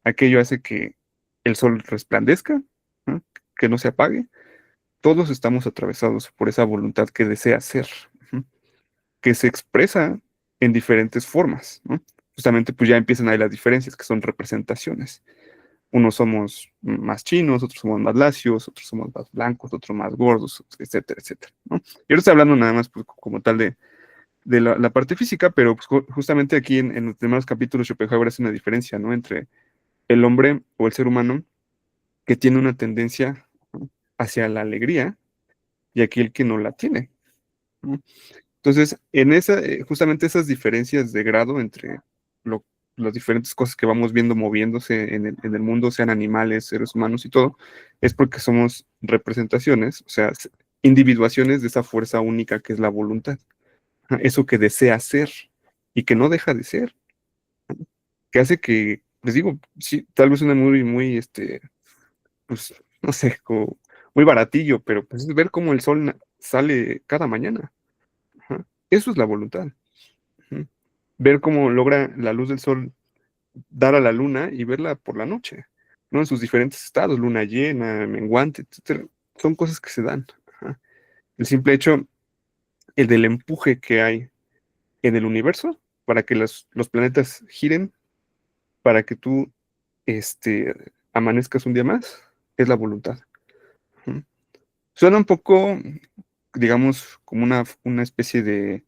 aquello hace que el sol resplandezca, ¿no? Que no se apague. Todos estamos atravesados por esa voluntad que desea ser. Ujú. Que se expresa en diferentes formas, ¿no? Justamente pues ya empiezan ahí las diferencias, que son representaciones. Unos somos más chinos, otros somos más lacios, otros somos más blancos, otros más gordos, etcétera, etcétera, ¿no? Y ahora estoy hablando nada más pues, como tal de la parte física, pero pues, justamente aquí en los primeros capítulos Schopenhauer hace una diferencia, ¿no? Entre el hombre o el ser humano que tiene una tendencia, ¿no? Hacia la alegría y aquel que no la tiene, ¿no? Entonces, justamente esas diferencias de grado entre lo- las diferentes cosas que vamos viendo moviéndose en el mundo, sean animales, seres humanos y todo, es porque somos representaciones, o sea, individuaciones de esa fuerza única que es la voluntad. Ajá. Eso que desea ser y que no deja de ser, que hace que, les digo, sí, tal vez una muy, pues, no sé, como muy baratillo, pero pues es ver cómo el sol sale cada mañana. Ajá. Eso es la voluntad. Ujú. Ver cómo logra la luz del sol dar a la luna y verla por la noche, ¿no? En sus diferentes estados, luna llena, menguante, etcétera. Son cosas que se dan. Ajá. El simple hecho, el del empuje que hay en el universo para que los planetas giren, para que tú amanezcas un día más, es la voluntad. Ujú. Suena un poco, digamos, como una especie de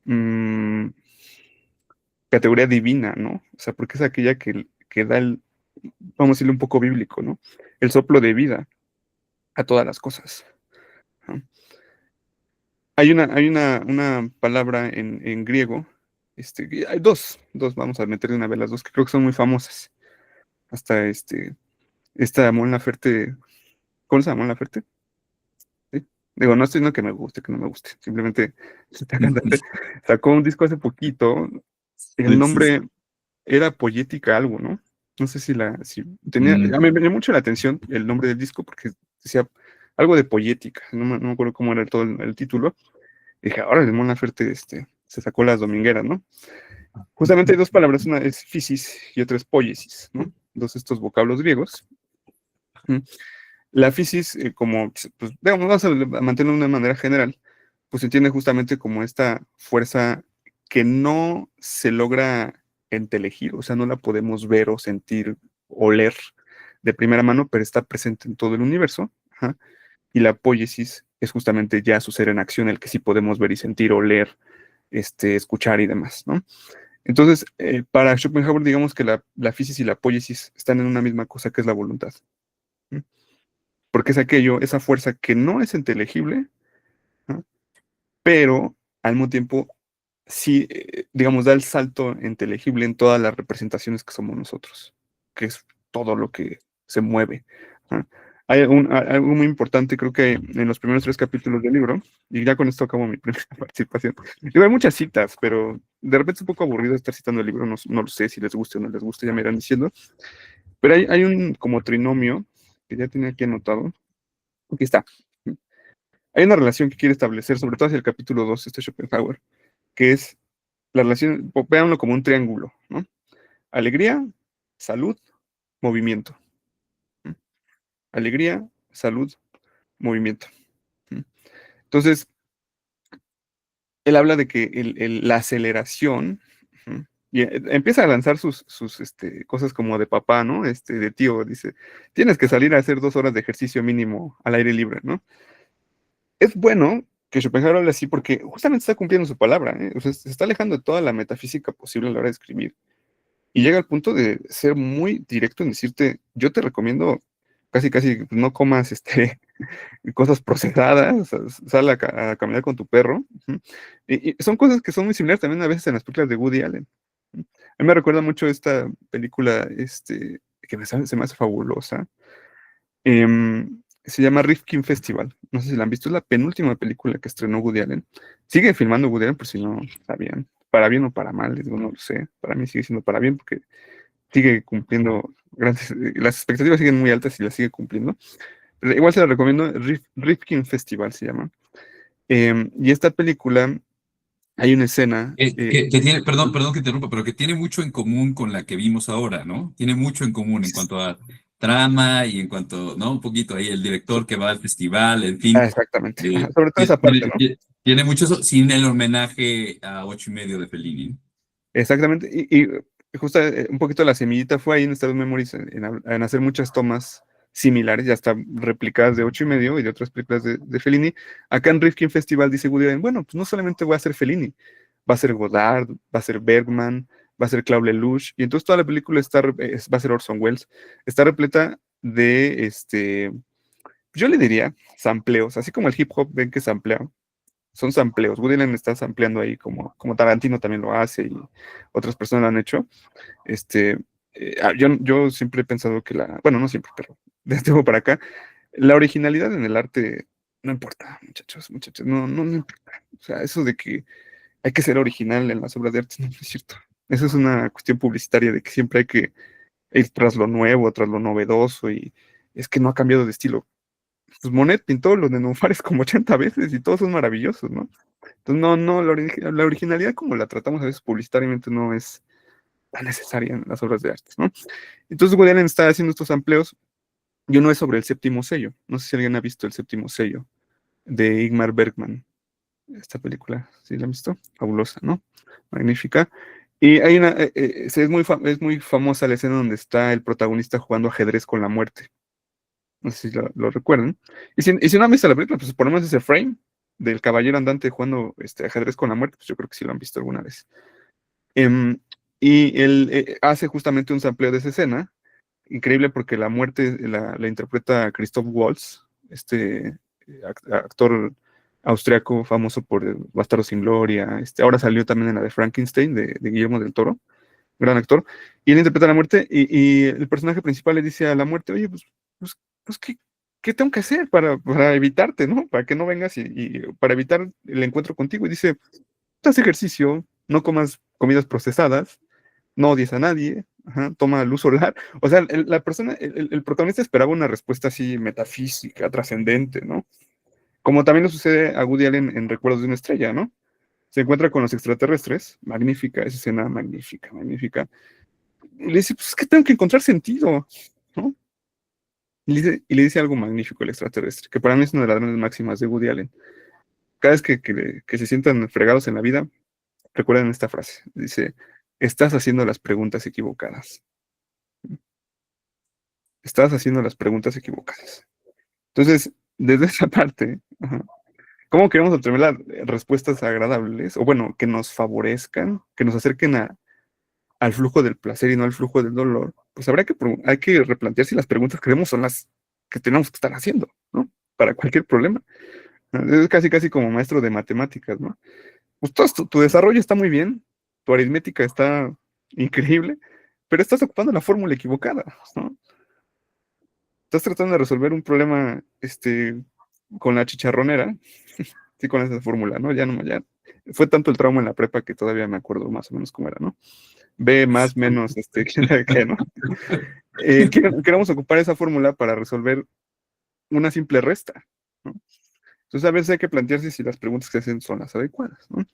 mm, categoría divina, ¿no? O sea, porque es aquella que da vamos a decirle un poco bíblico, ¿no? El soplo de vida a todas las cosas. ¿No? Hay una palabra en griego, hay dos, vamos a meter de una vez las dos, que creo que son muy famosas. Hasta esta Mon Laferte, ¿cómo se llama Mon Laferte? ¿Sí? Digo, no estoy diciendo que me guste, que no me guste, simplemente esta cantante sacó un disco hace poquito, el Sí, sí, sí. nombre era Poética algo, ¿no? No sé si tenía, Mm, me llamó mucho la atención el nombre del disco porque decía algo de Poética, no me acuerdo cómo era todo el título. Y dije, ahora el Mon Laferte se sacó las domingueras, ¿no? Justamente hay dos palabras, una es physis y otra es poiesis, ¿no? Dos estos vocablos griegos. ¿Mm? La physis, como, pues, digamos, vamos a mantenerlo de una manera general, pues se entiende justamente como esta fuerza que no se logra entelegir, o sea, no la podemos ver o sentir o leer de primera mano, pero está presente en todo el universo. Ajá. Y la poiesis es justamente ya su ser en acción, el que sí podemos ver y sentir o leer, escuchar y demás, ¿no? Entonces, para Schopenhauer, digamos que la physis y la poiesis están en una misma cosa que es la voluntad. ¿Mm? Porque es aquello, esa fuerza que no es inteligible, ¿no? Pero al mismo tiempo sí, digamos, da el salto inteligible en todas las representaciones que somos nosotros, que es todo lo que se mueve, ¿no? Hay algo muy importante, creo que en los primeros 3 capítulos del libro, y ya con esto acabo mi primera participación. Digo, hay muchas citas, pero de repente es un poco aburrido estar citando el libro, no lo sé si les guste o no les guste, ya me irán diciendo. Pero hay un como trinomio que ya tenía aquí anotado. Aquí está. Hay una relación que quiere establecer, sobre todo hacia el capítulo 2 Schopenhauer, que es la relación, véanlo como un triángulo, ¿no? Alegría, salud, movimiento. ¿Mm? Alegría, salud, movimiento. ¿Mm? Entonces, él habla de que la aceleración, ¿mm? Y empieza a lanzar sus cosas como de papá, ¿no? De tío, dice, tienes que salir a hacer 2 horas de ejercicio mínimo al aire libre, ¿no? Es bueno que Schopenhauer hable así porque justamente está cumpliendo su palabra, ¿eh? O sea, se está alejando de toda la metafísica posible a la hora de escribir. Y llega al punto de ser muy directo en decirte, yo te recomiendo casi, casi no comas cosas procesadas, sal a caminar con tu perro. Ujú. Y son cosas que son muy similares también a veces en las películas de Woody Allen. Ujú. A mí me recuerda mucho esta película que se me hace fabulosa. Se llama Rifkin Festival. No sé si la han visto, es la penúltima película que estrenó Woody Allen. Sigue filmando Woody Allen, por si no sabían. Para bien o para mal, les digo, no lo sé. Para mí sigue siendo para bien porque sigue cumpliendo grandes, las expectativas siguen muy altas y las sigue cumpliendo. Pero igual se la recomiendo, Rifkin Festival se llama. Y esta película, hay una escena, que tiene, perdón que interrumpa, pero que tiene mucho en común con la que vimos ahora, ¿no? Tiene mucho en común en cuanto a trama y en cuanto, ¿no? Un poquito ahí el director que va al festival, en fin. exactamente, ajá, eh, sobre todo esa parte, ¿no? tiene mucho eso, sin el homenaje a 8 y medio de Fellini, ¿no? Exactamente, y justo un poquito la semillita fue ahí en Star Wars Memories en hacer muchas tomas similares, ya hasta replicadas de 8 y medio y de otras películas de Fellini. Acá en Rifkin Festival dice Woody Allen, bueno, pues no solamente voy a hacer Fellini, va a ser Godard, va a ser Bergman, va a ser Claude Lelouch, y entonces toda la película va a ser Orson Welles, está repleta de, yo le diría, sampleos, así como el hip hop ven que samplea, son sampleos. Woody Allen está sampleando ahí como Tarantino también lo hace y otras personas lo han hecho. Este, yo siempre he pensado que bueno, no siempre, pero desde tiempo para acá, la originalidad en el arte no importa, muchachos, no importa. O sea, eso de que hay que ser original en las obras de arte no es cierto. Eso es una cuestión publicitaria de que siempre hay que ir tras lo nuevo, tras lo novedoso y es que no ha cambiado de estilo. Pues Monet pintó los nenúfares como 80 veces y todos son maravillosos, ¿no? Entonces, no, la originalidad como la tratamos a veces publicitariamente no es tan necesaria en las obras de arte, ¿no? Entonces, Woody Allen está haciendo estos amplios y uno es sobre el séptimo sello. No sé si alguien ha visto el séptimo sello de Ingmar Bergman. Esta película, ¿sí la han visto? Fabulosa, ¿no? Magnífica. Y hay es muy famosa la escena donde está el protagonista jugando ajedrez con la muerte. No sé si lo recuerdan. Y si no han visto la película, pues ponemos ese frame del caballero andante jugando ajedrez con la muerte, pues yo creo que sí lo han visto alguna vez. Em, y él hace justamente un sampleo de esa escena, increíble porque la muerte la interpreta Christoph Waltz, actor austriaco famoso por Bastardo sin Gloria, ahora salió también en la de Frankenstein de Guillermo del Toro. gran actor, y él interpreta la muerte, y el personaje principal le dice a la muerte, oye, pues ¿qué tengo que hacer para evitarte, ¿no? Para que no vengas y para evitar el encuentro contigo. Y dice, haz ejercicio, no comas comidas procesadas, no odies a nadie, ajá, toma luz solar. O sea, la persona, el protagonista esperaba una respuesta así metafísica, trascendente, ¿no? Como también le sucede a Woody Allen en Recuerdos de una estrella, ¿no? Se encuentra con los extraterrestres, magnífica, esa escena magnífica, magnífica. Y le dice, pues es que tengo que encontrar sentido, ¿no? Y le dice algo magnífico el extraterrestre, que para mí es una de las grandes máximas de Woody Allen. Cada vez que se sientan fregados en la vida, recuerden esta frase. Dice, estás haciendo las preguntas equivocadas. Estás haciendo las preguntas equivocadas. Entonces, desde esa parte, ajá, ¿cómo queremos obtener las respuestas agradables? O bueno, que nos favorezcan, que nos acerquen al flujo del placer y no al flujo del dolor. Pues hay que replantear si las preguntas que queremos son las que tenemos que estar haciendo, ¿no? Para cualquier problema. Es casi, casi como maestro de matemáticas, ¿no? Pues tu desarrollo está muy bien, tu aritmética está increíble, pero estás ocupando la fórmula equivocada, ¿no? Estás tratando de resolver un problema, con la chicharronera, sí, con esa fórmula, ¿no? Ya fue tanto el trauma en la prepa que todavía me acuerdo más o menos cómo era, ¿no? B más menos, quién sabe qué, ¿no? Queremos ocupar esa fórmula para resolver una simple resta, ¿no? Entonces a veces hay que plantearse si las preguntas que hacen son las adecuadas, ¿no?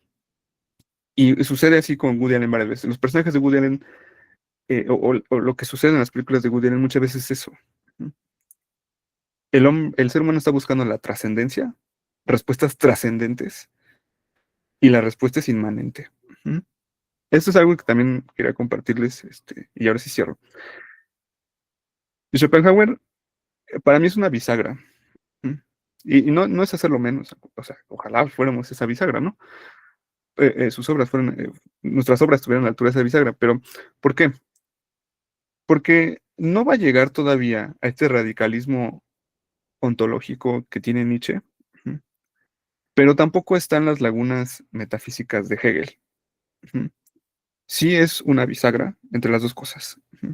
Y sucede así con Woody Allen varias veces. Los personajes de Woody Allen, o lo que sucede en las películas de Woody Allen muchas veces es eso, ¿no? El ser humano está buscando la trascendencia, respuestas trascendentes, y la respuesta es inmanente. ¿Mm? Esto es algo que también quería compartirles, y ahora sí cierro. Schopenhauer, para mí es una bisagra. ¿Mm? Y no es hacerlo menos, o sea, ojalá fuéramos esa bisagra, ¿no? Sus obras fueron, nuestras obras estuvieran a la altura de esa bisagra, pero ¿por qué? Porque no va a llegar todavía a este radicalismo ontológico que tiene Nietzsche, ¿Mm? Pero tampoco están las lagunas metafísicas de Hegel. ¿Mm? Sí es una bisagra entre las dos cosas. ¿Mm?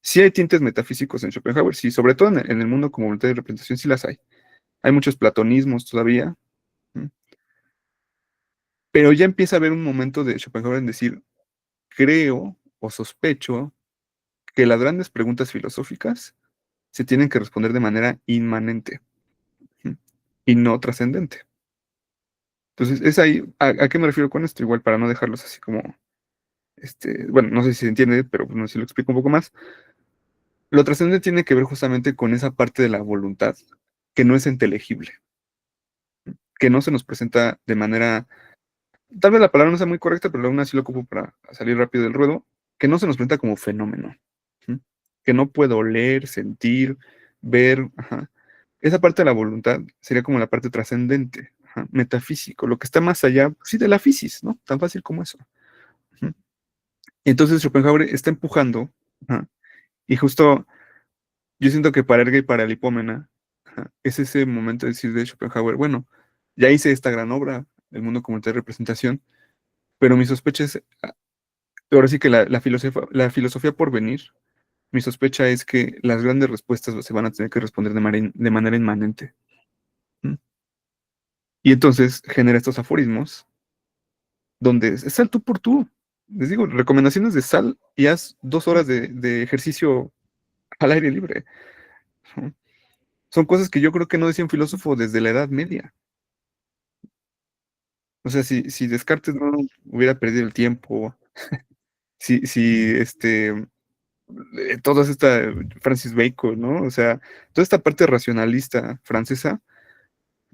Sí hay tintes metafísicos en Schopenhauer, sí, sobre todo en el mundo como voluntad de representación, sí las hay. Hay muchos platonismos todavía, ¿Mm? Pero ya empieza a haber un momento de Schopenhauer en decir, creo o sospecho que las grandes preguntas filosóficas se tienen que responder de manera inmanente, ¿Mm? Y no trascendente. Entonces, es ahí, ¿a qué me refiero con esto? Igual para no dejarlos así como, bueno, no sé si se entiende, pero no sé si lo explico un poco más. Lo trascendente tiene que ver justamente con esa parte de la voluntad que no es inteligible, que no se nos presenta de manera, tal vez la palabra no sea muy correcta, pero aún así lo ocupo para salir rápido del ruedo, que no se nos presenta como fenómeno, ¿sí? Que no puedo leer, sentir, ver, ajá. Esa parte de la voluntad sería como la parte trascendente, ajá, metafísico, lo que está más allá, sí, de la fisis, ¿no? Tan fácil como eso. Ujú. Entonces Schopenhauer está empujando, ajá, y justo yo siento que para Erga y para Lipómena, ajá, es ese momento de decir de Schopenhauer, bueno, ya hice esta gran obra, El mundo como de representación, pero mi sospecha es, ahora sí que la filosofía por venir, mi sospecha es que las grandes respuestas se van a tener que responder de manera inmanente. ¿Mm? Y entonces genera estos aforismos donde es sal tú por tú. Les digo, recomendaciones de sal y haz 2 horas de ejercicio al aire libre. ¿No? Son cosas que yo creo que no decía un filósofo desde la Edad Media. O sea, si Descartes no hubiera perdido el tiempo, si toda esta Francis Bacon, ¿no? O sea, toda esta parte racionalista francesa,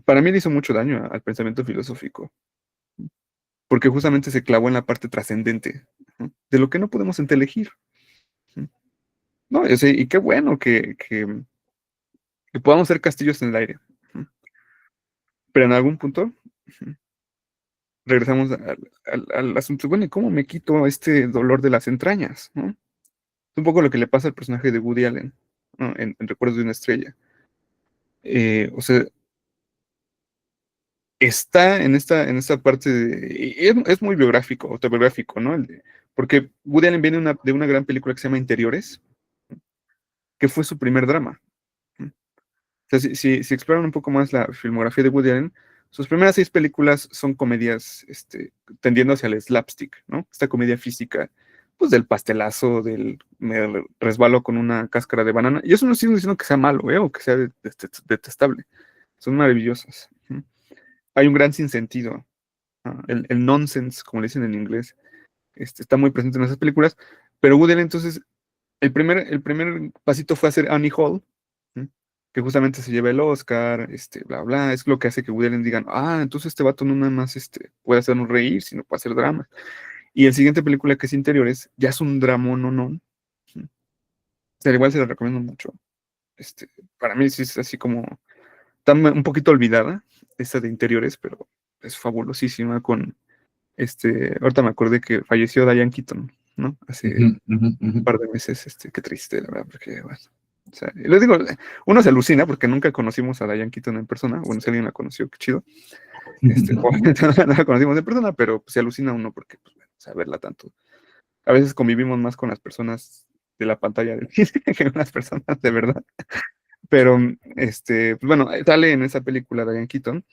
para mí le hizo mucho daño al pensamiento filosófico, porque justamente se clavó en la parte trascendente, ¿no? De lo que no podemos inteligir. ¿No? No, yo sé, y qué bueno que podamos ser castillos en el aire. ¿No? Pero en algún punto regresamos al asunto, bueno, ¿y cómo me quito este dolor de las entrañas? ¿No? Es un poco lo que le pasa al personaje de Woody Allen, ¿no? En Recuerdos de una estrella. O sea, está en esta parte y es muy biográfico, autobiográfico, ¿no? Porque Woody Allen viene de una gran película que se llama Interiores, que fue su primer drama. O sea, si exploran un poco más la filmografía de Woody Allen, sus primeras 6 películas son comedias tendiendo hacia el slapstick, ¿no? Esta comedia física, pues del pastelazo, me resbalo con una cáscara de banana. Y eso no estoy diciendo que sea malo, o que sea detestable. Son maravillosas. Hay un gran sinsentido. El nonsense, como le dicen en inglés, está muy presente en esas películas. Pero Woody Allen, entonces, el primer pasito fue hacer Annie Hall, ¿sí? Que justamente se lleva el Oscar, bla, bla, es lo que hace que Woody Allen digan, entonces este vato no nada más puede hacernos reír, sino puede hacer drama. Y el siguiente película que es Interiores, ya es un dramón, no. ¿Sí? O sea, igual se la recomiendo mucho. Para mí sí es así como, está un poquito olvidada, esta de Interiores, pero es fabulosísima ahorita me acordé que falleció Diane Keaton, ¿no? Hace un par de meses, qué triste, la verdad, porque, bueno, o sea, les digo, uno se alucina porque nunca conocimos a Diane Keaton en persona, bueno, si alguien la conoció, qué chido, obviamente no la conocimos en persona, pero pues, se alucina uno porque, pues, bueno, o sea, verla tanto, a veces convivimos más con las personas de la pantalla del cine que con las personas de verdad, pero, pues, bueno, sale en esa película Diane Keaton,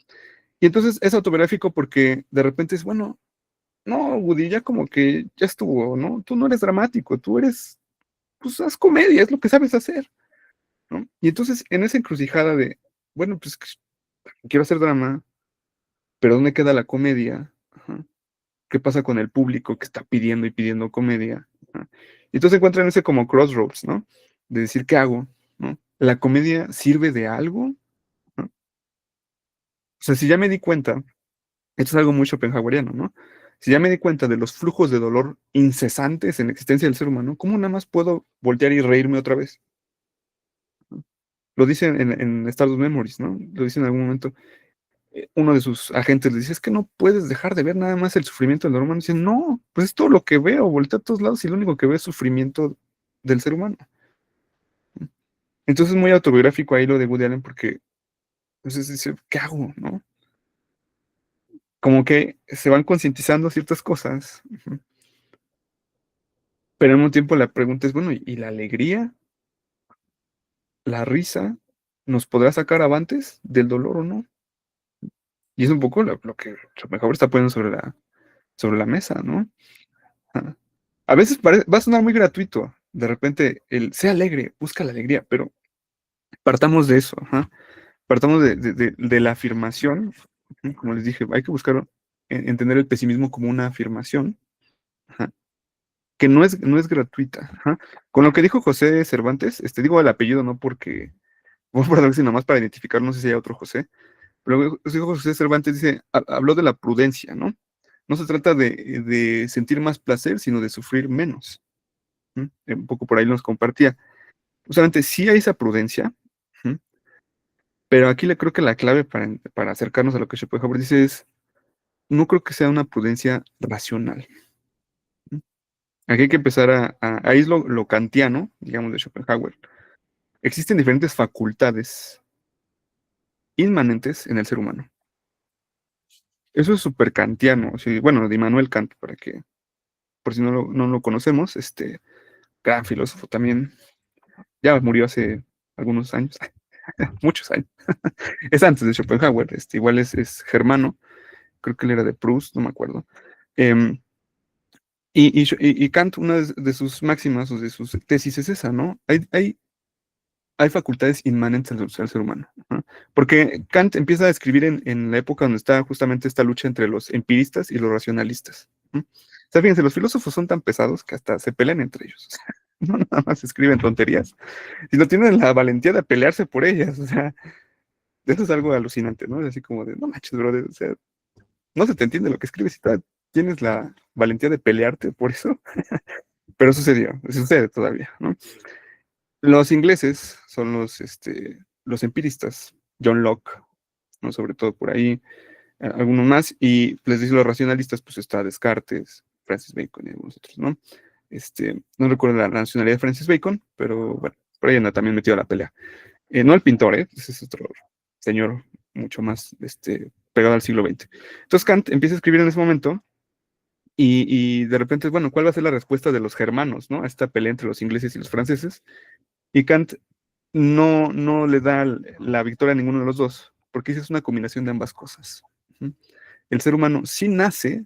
y entonces es autobiográfico porque de repente es, bueno, no, Woody, ya como que ya estuvo, ¿no? Tú no eres dramático, tú eres, pues haz comedia, es lo que sabes hacer, ¿no? Y entonces en esa encrucijada de, bueno, pues quiero hacer drama, pero ¿dónde queda la comedia? Ajá. ¿Qué pasa con el público que está pidiendo y pidiendo comedia? Ajá. Y entonces encuentran ese como crossroads, ¿no? De decir, ¿qué hago? ¿No? ¿La comedia sirve de algo? ¿No? O sea, si ya me di cuenta, esto es algo muy schopenhaueriano, ¿no? Si ya me di cuenta de los flujos de dolor incesantes en la existencia del ser humano, ¿cómo nada más puedo voltear y reírme otra vez? Lo dice en Stardust Memories, ¿no? Lo dice en algún momento. Uno de sus agentes le dice, es que no puedes dejar de ver nada más el sufrimiento del ser humano. Y dice, no, pues es todo lo que veo, volteo a todos lados y lo único que veo es sufrimiento del ser humano. Entonces es muy autobiográfico ahí lo de Woody Allen porque entonces dice, ¿qué hago? ¿No? Como que se van concientizando ciertas cosas, pero al mismo tiempo la pregunta es, bueno, ¿y la alegría, la risa, nos podrá sacar avantes del dolor o no? Y es un poco lo que Schopenhauer está poniendo sobre la mesa, ¿no? Ajá. A veces va a sonar muy gratuito, de repente, sea alegre, busca la alegría, pero partamos de eso, ajá. Partamos de la afirmación, como les dije, hay que buscar entender el pesimismo como una afirmación, ajá, que no es gratuita. Ajá. Con lo que dijo José Cervantes, digo el apellido no porque, sino más para identificar, no sé si hay otro José, pero dijo José Cervantes, dice, habló de la prudencia, ¿no? No se trata de sentir más placer, sino de sufrir menos. Un poco por ahí nos compartía. Justamente sí hay esa prudencia, ¿sí? Pero aquí le creo que la clave para acercarnos a lo que Schopenhauer dice es, no creo que sea una prudencia racional. ¿Sí? Aquí hay que empezar ahí es lo kantiano, digamos, de Schopenhauer. Existen diferentes facultades inmanentes en el ser humano. Eso es súper kantiano, ¿sí? Bueno, de Immanuel Kant, para que, por si no lo conocemos, gran filósofo también, ya murió hace algunos años, muchos años. Es antes de Schopenhauer, igual es germano, creo que él era de Proust, no me acuerdo. Em, y Kant, una de sus máximas o de sus tesis es esa, ¿no? Hay facultades inmanentes al ser humano, ¿no? Porque Kant empieza a escribir en la época donde está justamente esta lucha entre los empiristas y los racionalistas, ¿no? O sea, fíjense, los filósofos son tan pesados que hasta se pelean entre ellos. O sea, no nada más escriben tonterías, sino tienen la valentía de pelearse por ellas. O sea, eso es algo alucinante, ¿no? Es así como de, no manches, brother, o sea, no se te entiende lo que escribes y tienes la valentía de pelearte por eso. Pero sucede todavía, ¿no? Los ingleses son los empiristas, John Locke, ¿no? Sobre todo por ahí, algunos más, y les dice los racionalistas, pues está Descartes, Francis Bacon y algunos otros, ¿no? No recuerdo la nacionalidad de Francis Bacon, pero bueno, por ahí anda también metido a la pelea. No el pintor, ese es otro señor mucho más pegado al siglo XX. Entonces Kant empieza a escribir en ese momento y de repente, bueno, ¿cuál va a ser la respuesta de los germanos, ¿no? A esta pelea entre los ingleses y los franceses? Y Kant no le da la victoria a ninguno de los dos, porque es una combinación de ambas cosas. El ser humano sí nace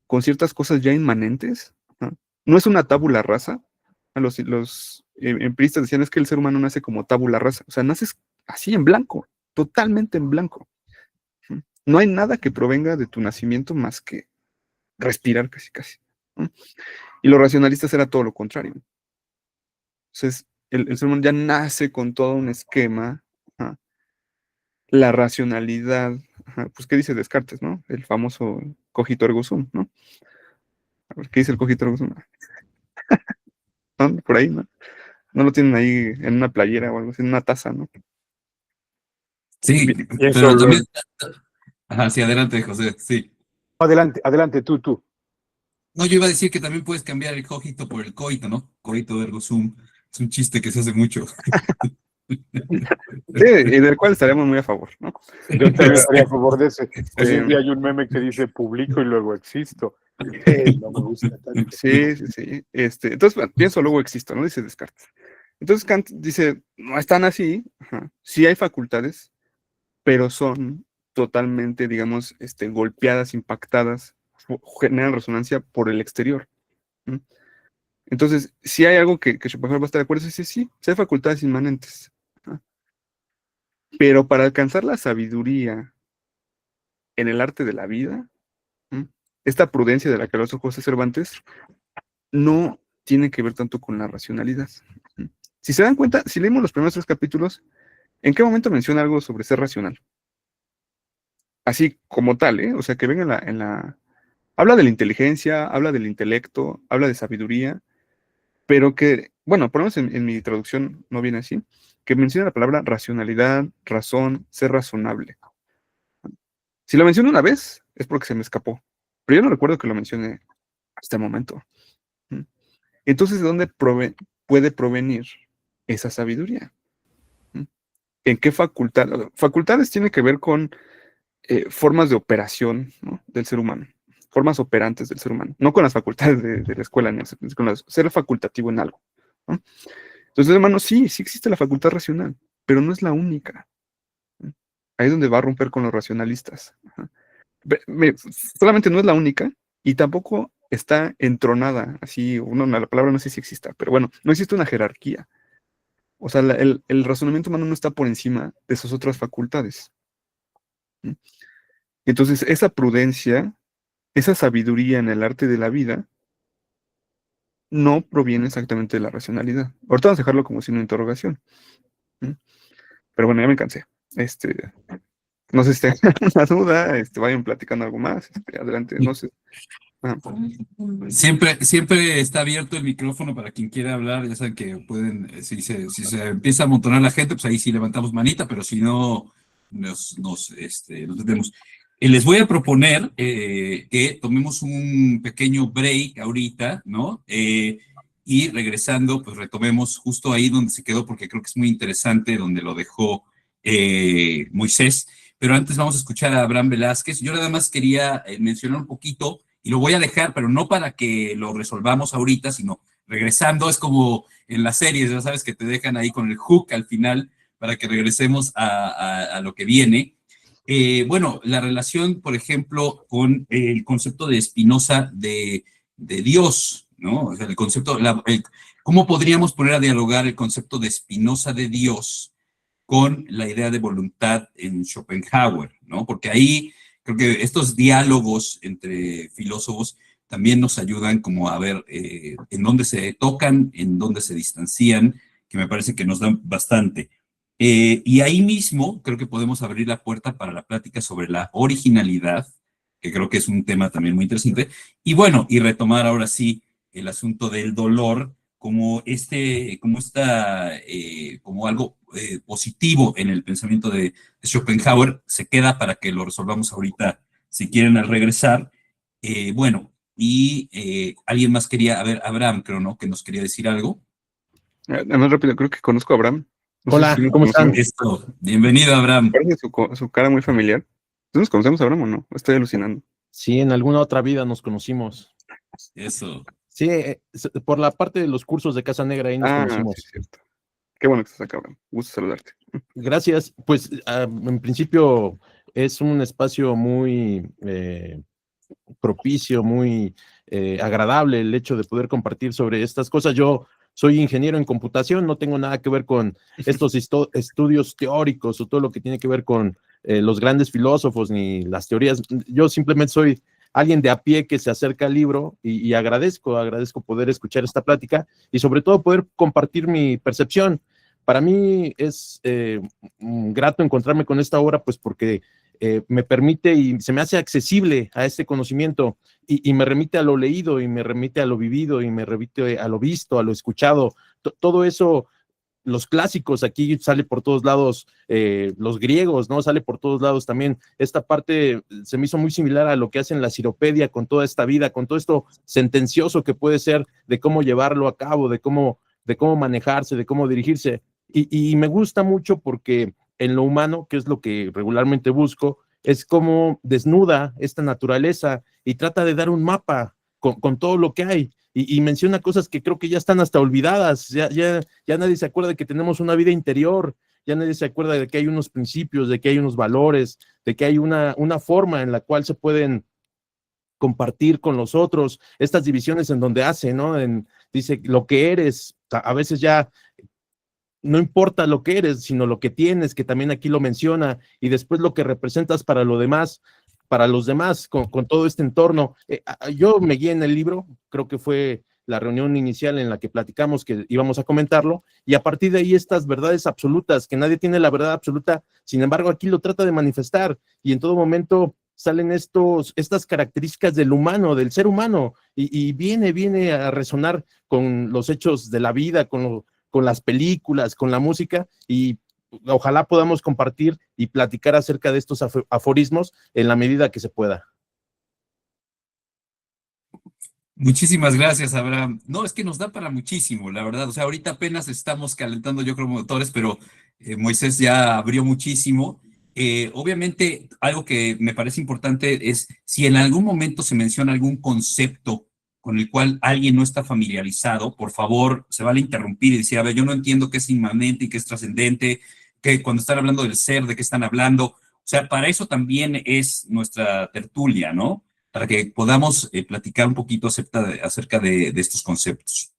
con ciertas cosas ya inmanentes, ¿no? No es una tabula rasa. Los empiristas decían es que el ser humano nace como tabula rasa, o sea, naces así en blanco, totalmente en blanco. No hay nada que provenga de tu nacimiento más que respirar casi casi, ¿no? Y los racionalistas era todo lo contrario. Entonces, el ser humano ya nace con todo un esquema, ¿no? La racionalidad, pues, ¿qué dice Descartes, no? El famoso cogito ergo sum, ¿no? A ver, ¿qué dice el cogito ergo sum? ¿No? Por ahí, ¿no? No lo tienen ahí en una playera o algo así, en una taza, ¿no? Sí, Y eso, pero también... Ajá, sí, adelante, José, sí. adelante, tú. No, yo iba a decir que también puedes cambiar el cogito por el coito, ¿no? Coito ergo sum. Es un chiste que se hace mucho. Sí, y del cual estaríamos muy a favor, ¿no? Yo también estaría a favor de ese. Sí. Y hay un meme que dice publico y luego existo. No me gusta tanto. Sí. Entonces, bueno, pienso, luego existo, ¿no? Dice Descartes. Entonces Kant dice, no están así, sí hay facultades, pero son totalmente, digamos, golpeadas, impactadas, generan resonancia por el exterior. ¿Mm? Entonces, si hay algo que Schopenhauer va a estar de acuerdo, es que sí hay facultades inmanentes, ¿no? Pero para alcanzar la sabiduría en el arte de la vida, ¿Mm? Esta prudencia de la que habló José Cervantes, no tiene que ver tanto con la racionalidad. ¿Mm? Si se dan cuenta, si leímos los primeros 3 capítulos, ¿en qué momento menciona algo sobre ser racional? Así como tal, ¿eh? O sea, que venga habla de la inteligencia, habla del intelecto, habla de sabiduría, pero que, bueno, por lo menos en mi traducción no viene así, que menciona la palabra racionalidad, razón, ser razonable. Si lo menciono una vez, es porque se me escapó, pero yo no recuerdo que lo mencione hasta el momento. ¿Mm? Entonces, ¿de dónde puede provenir esa sabiduría? ¿Mm? ¿En qué facultad? Facultades tiene que ver con formas de operación, ¿no? Del ser humano, formas operantes del ser humano, no con las facultades de la escuela, ni con ser facultativo en algo, ¿no? Entonces, hermano, sí existe la facultad racional, pero no es la única. Ahí es donde va a romper con los racionalistas. Solamente no es la única y tampoco está entronada, así, la palabra no sé si exista, pero bueno, no existe una jerarquía. O sea, el razonamiento humano no está por encima de sus otras facultades. Entonces, esa prudencia, esa sabiduría en el arte de la vida, no proviene exactamente de la racionalidad. Ahorita vamos a dejarlo como signo de interrogación. Pero bueno, ya me cansé. No sé si tengan una duda, vayan platicando algo más. Adelante, no sé. Siempre está abierto el micrófono para quien quiera hablar. Ya saben que pueden, si se empieza a amontonar la gente, pues ahí sí levantamos manita, pero si no, nos metemos. Les voy a proponer que tomemos un pequeño break ahorita, ¿no? Y regresando, pues retomemos justo ahí donde se quedó, porque creo que es muy interesante donde lo dejó Moisés. Pero antes vamos a escuchar a Abraham Velázquez. Yo nada más quería mencionar un poquito, y lo voy a dejar, pero no para que lo resolvamos ahorita, sino regresando. Es como en las series, ya sabes, que te dejan ahí con el hook al final para que regresemos a lo que viene. Bueno, la relación, por ejemplo, con el concepto de Spinoza de Dios, ¿no? O sea, el concepto, ¿cómo podríamos poner a dialogar el concepto de Spinoza de Dios con la idea de voluntad en Schopenhauer, ¿no? Porque ahí creo que estos diálogos entre filósofos también nos ayudan como a ver en dónde se tocan, en dónde se distancian, que me parece que nos dan bastante. Y ahí mismo creo que podemos abrir la puerta para la plática sobre la originalidad, que creo que es un tema también muy interesante. Y bueno, y retomar ahora sí el asunto del dolor como como algo positivo en el pensamiento de Schopenhauer. Se queda para que lo resolvamos ahorita, si quieren, al regresar. Bueno, y alguien más quería, a ver, Abraham, creo, ¿no? Que nos quería decir algo. Además, rápido, creo que conozco a Abraham. No sé Hola, si nos ¿cómo están? conocemos. Esto, bienvenido, Abraham. Parece su cara muy familiar. ¿Entonces nos conocemos, Abraham, o no? Estoy alucinando. Sí, en alguna otra vida nos conocimos. Eso. Sí, por la parte de los cursos de Casa Negra ahí nos Sí, conocimos. es cierto. Qué bueno que estás acá, Abraham. Gusto saludarte. Gracias. Pues en principio es un espacio muy propicio, muy agradable el hecho de poder compartir sobre estas cosas. Yo soy ingeniero en computación, no tengo nada que ver con estos estudios teóricos o todo lo que tiene que ver con los grandes filósofos ni las teorías. Yo simplemente soy alguien de a pie que se acerca al libro y agradezco poder escuchar esta plática y sobre todo poder compartir mi percepción. Para mí es grato encontrarme con esta obra, pues porque me permite y se me hace accesible a este conocimiento y me remite a lo leído y me remite a lo vivido y me remite a lo visto, a lo escuchado. Todo eso, los clásicos, aquí sale por todos lados, los griegos, ¿no? Sale por todos lados también. Esta parte se me hizo muy similar a lo que hacen la Ciropedia con toda esta vida, con todo esto sentencioso que puede ser de cómo llevarlo a cabo, de cómo manejarse, de cómo dirigirse. Y me gusta mucho porque en lo humano, que es lo que regularmente busco, es como desnuda esta naturaleza y trata de dar un mapa con todo lo que hay. Y menciona cosas que creo que ya están hasta olvidadas, ya nadie se acuerda de que tenemos una vida interior, ya nadie se acuerda de que hay unos principios, de que hay unos valores, de que hay una forma en la cual se pueden compartir con los otros, estas divisiones en donde hace, ¿no? Dice, lo que eres, a veces ya no importa lo que eres, sino lo que tienes, que también aquí lo menciona, y después lo que representas para lo demás, para los demás, con todo este entorno. Yo me guié en el libro, creo que fue la reunión inicial en la que platicamos que íbamos a comentarlo, y a partir de ahí estas verdades absolutas, que nadie tiene la verdad absoluta, sin embargo aquí lo trata de manifestar, y en todo momento salen estas características del humano, del ser humano, y viene a resonar con los hechos de la vida, con las películas, con la música, y ojalá podamos compartir y platicar acerca de estos aforismos en la medida que se pueda. Muchísimas gracias, Abraham. No, es que nos da para muchísimo, la verdad. O sea, ahorita apenas estamos calentando, yo creo, motores, pero Moisés ya abrió muchísimo. Obviamente, algo que me parece importante es si en algún momento se menciona algún concepto con el cual alguien no está familiarizado, por favor, se vale interrumpir y decir, a ver, yo no entiendo qué es inmanente y qué es trascendente, que cuando están hablando del ser, de qué están hablando. O sea, para eso también es nuestra tertulia, ¿no? Para que podamos platicar un poquito acerca de estos conceptos.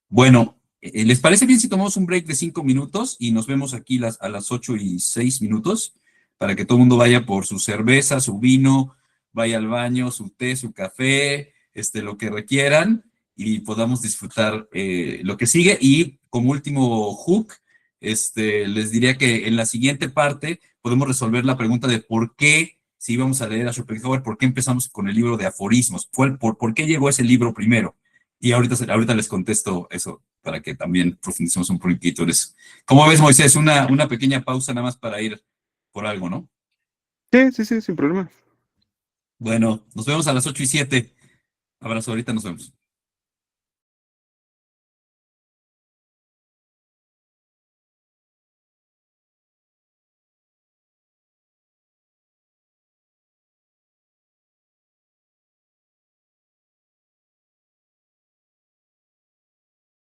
Bueno, ¿les parece bien si tomamos un break de 5 minutos y nos vemos aquí a las 8:06 para que todo el mundo vaya por su cerveza, su vino, vaya al baño, su té, su café, lo que requieran y podamos disfrutar lo que sigue? Y como último hook, les diría que en la siguiente parte podemos resolver la pregunta de por qué, si íbamos a leer a Schopenhauer, por qué empezamos con el libro de aforismos, por qué llegó ese libro primero. Y ahorita les contesto eso para que también profundicemos un poquito en eso. ¿Cómo ves, Moisés? Una pequeña pausa nada más para ir por algo, ¿no? Sí, sin problema. Bueno, nos vemos a las 8:07. Abrazo, ahorita nos vemos.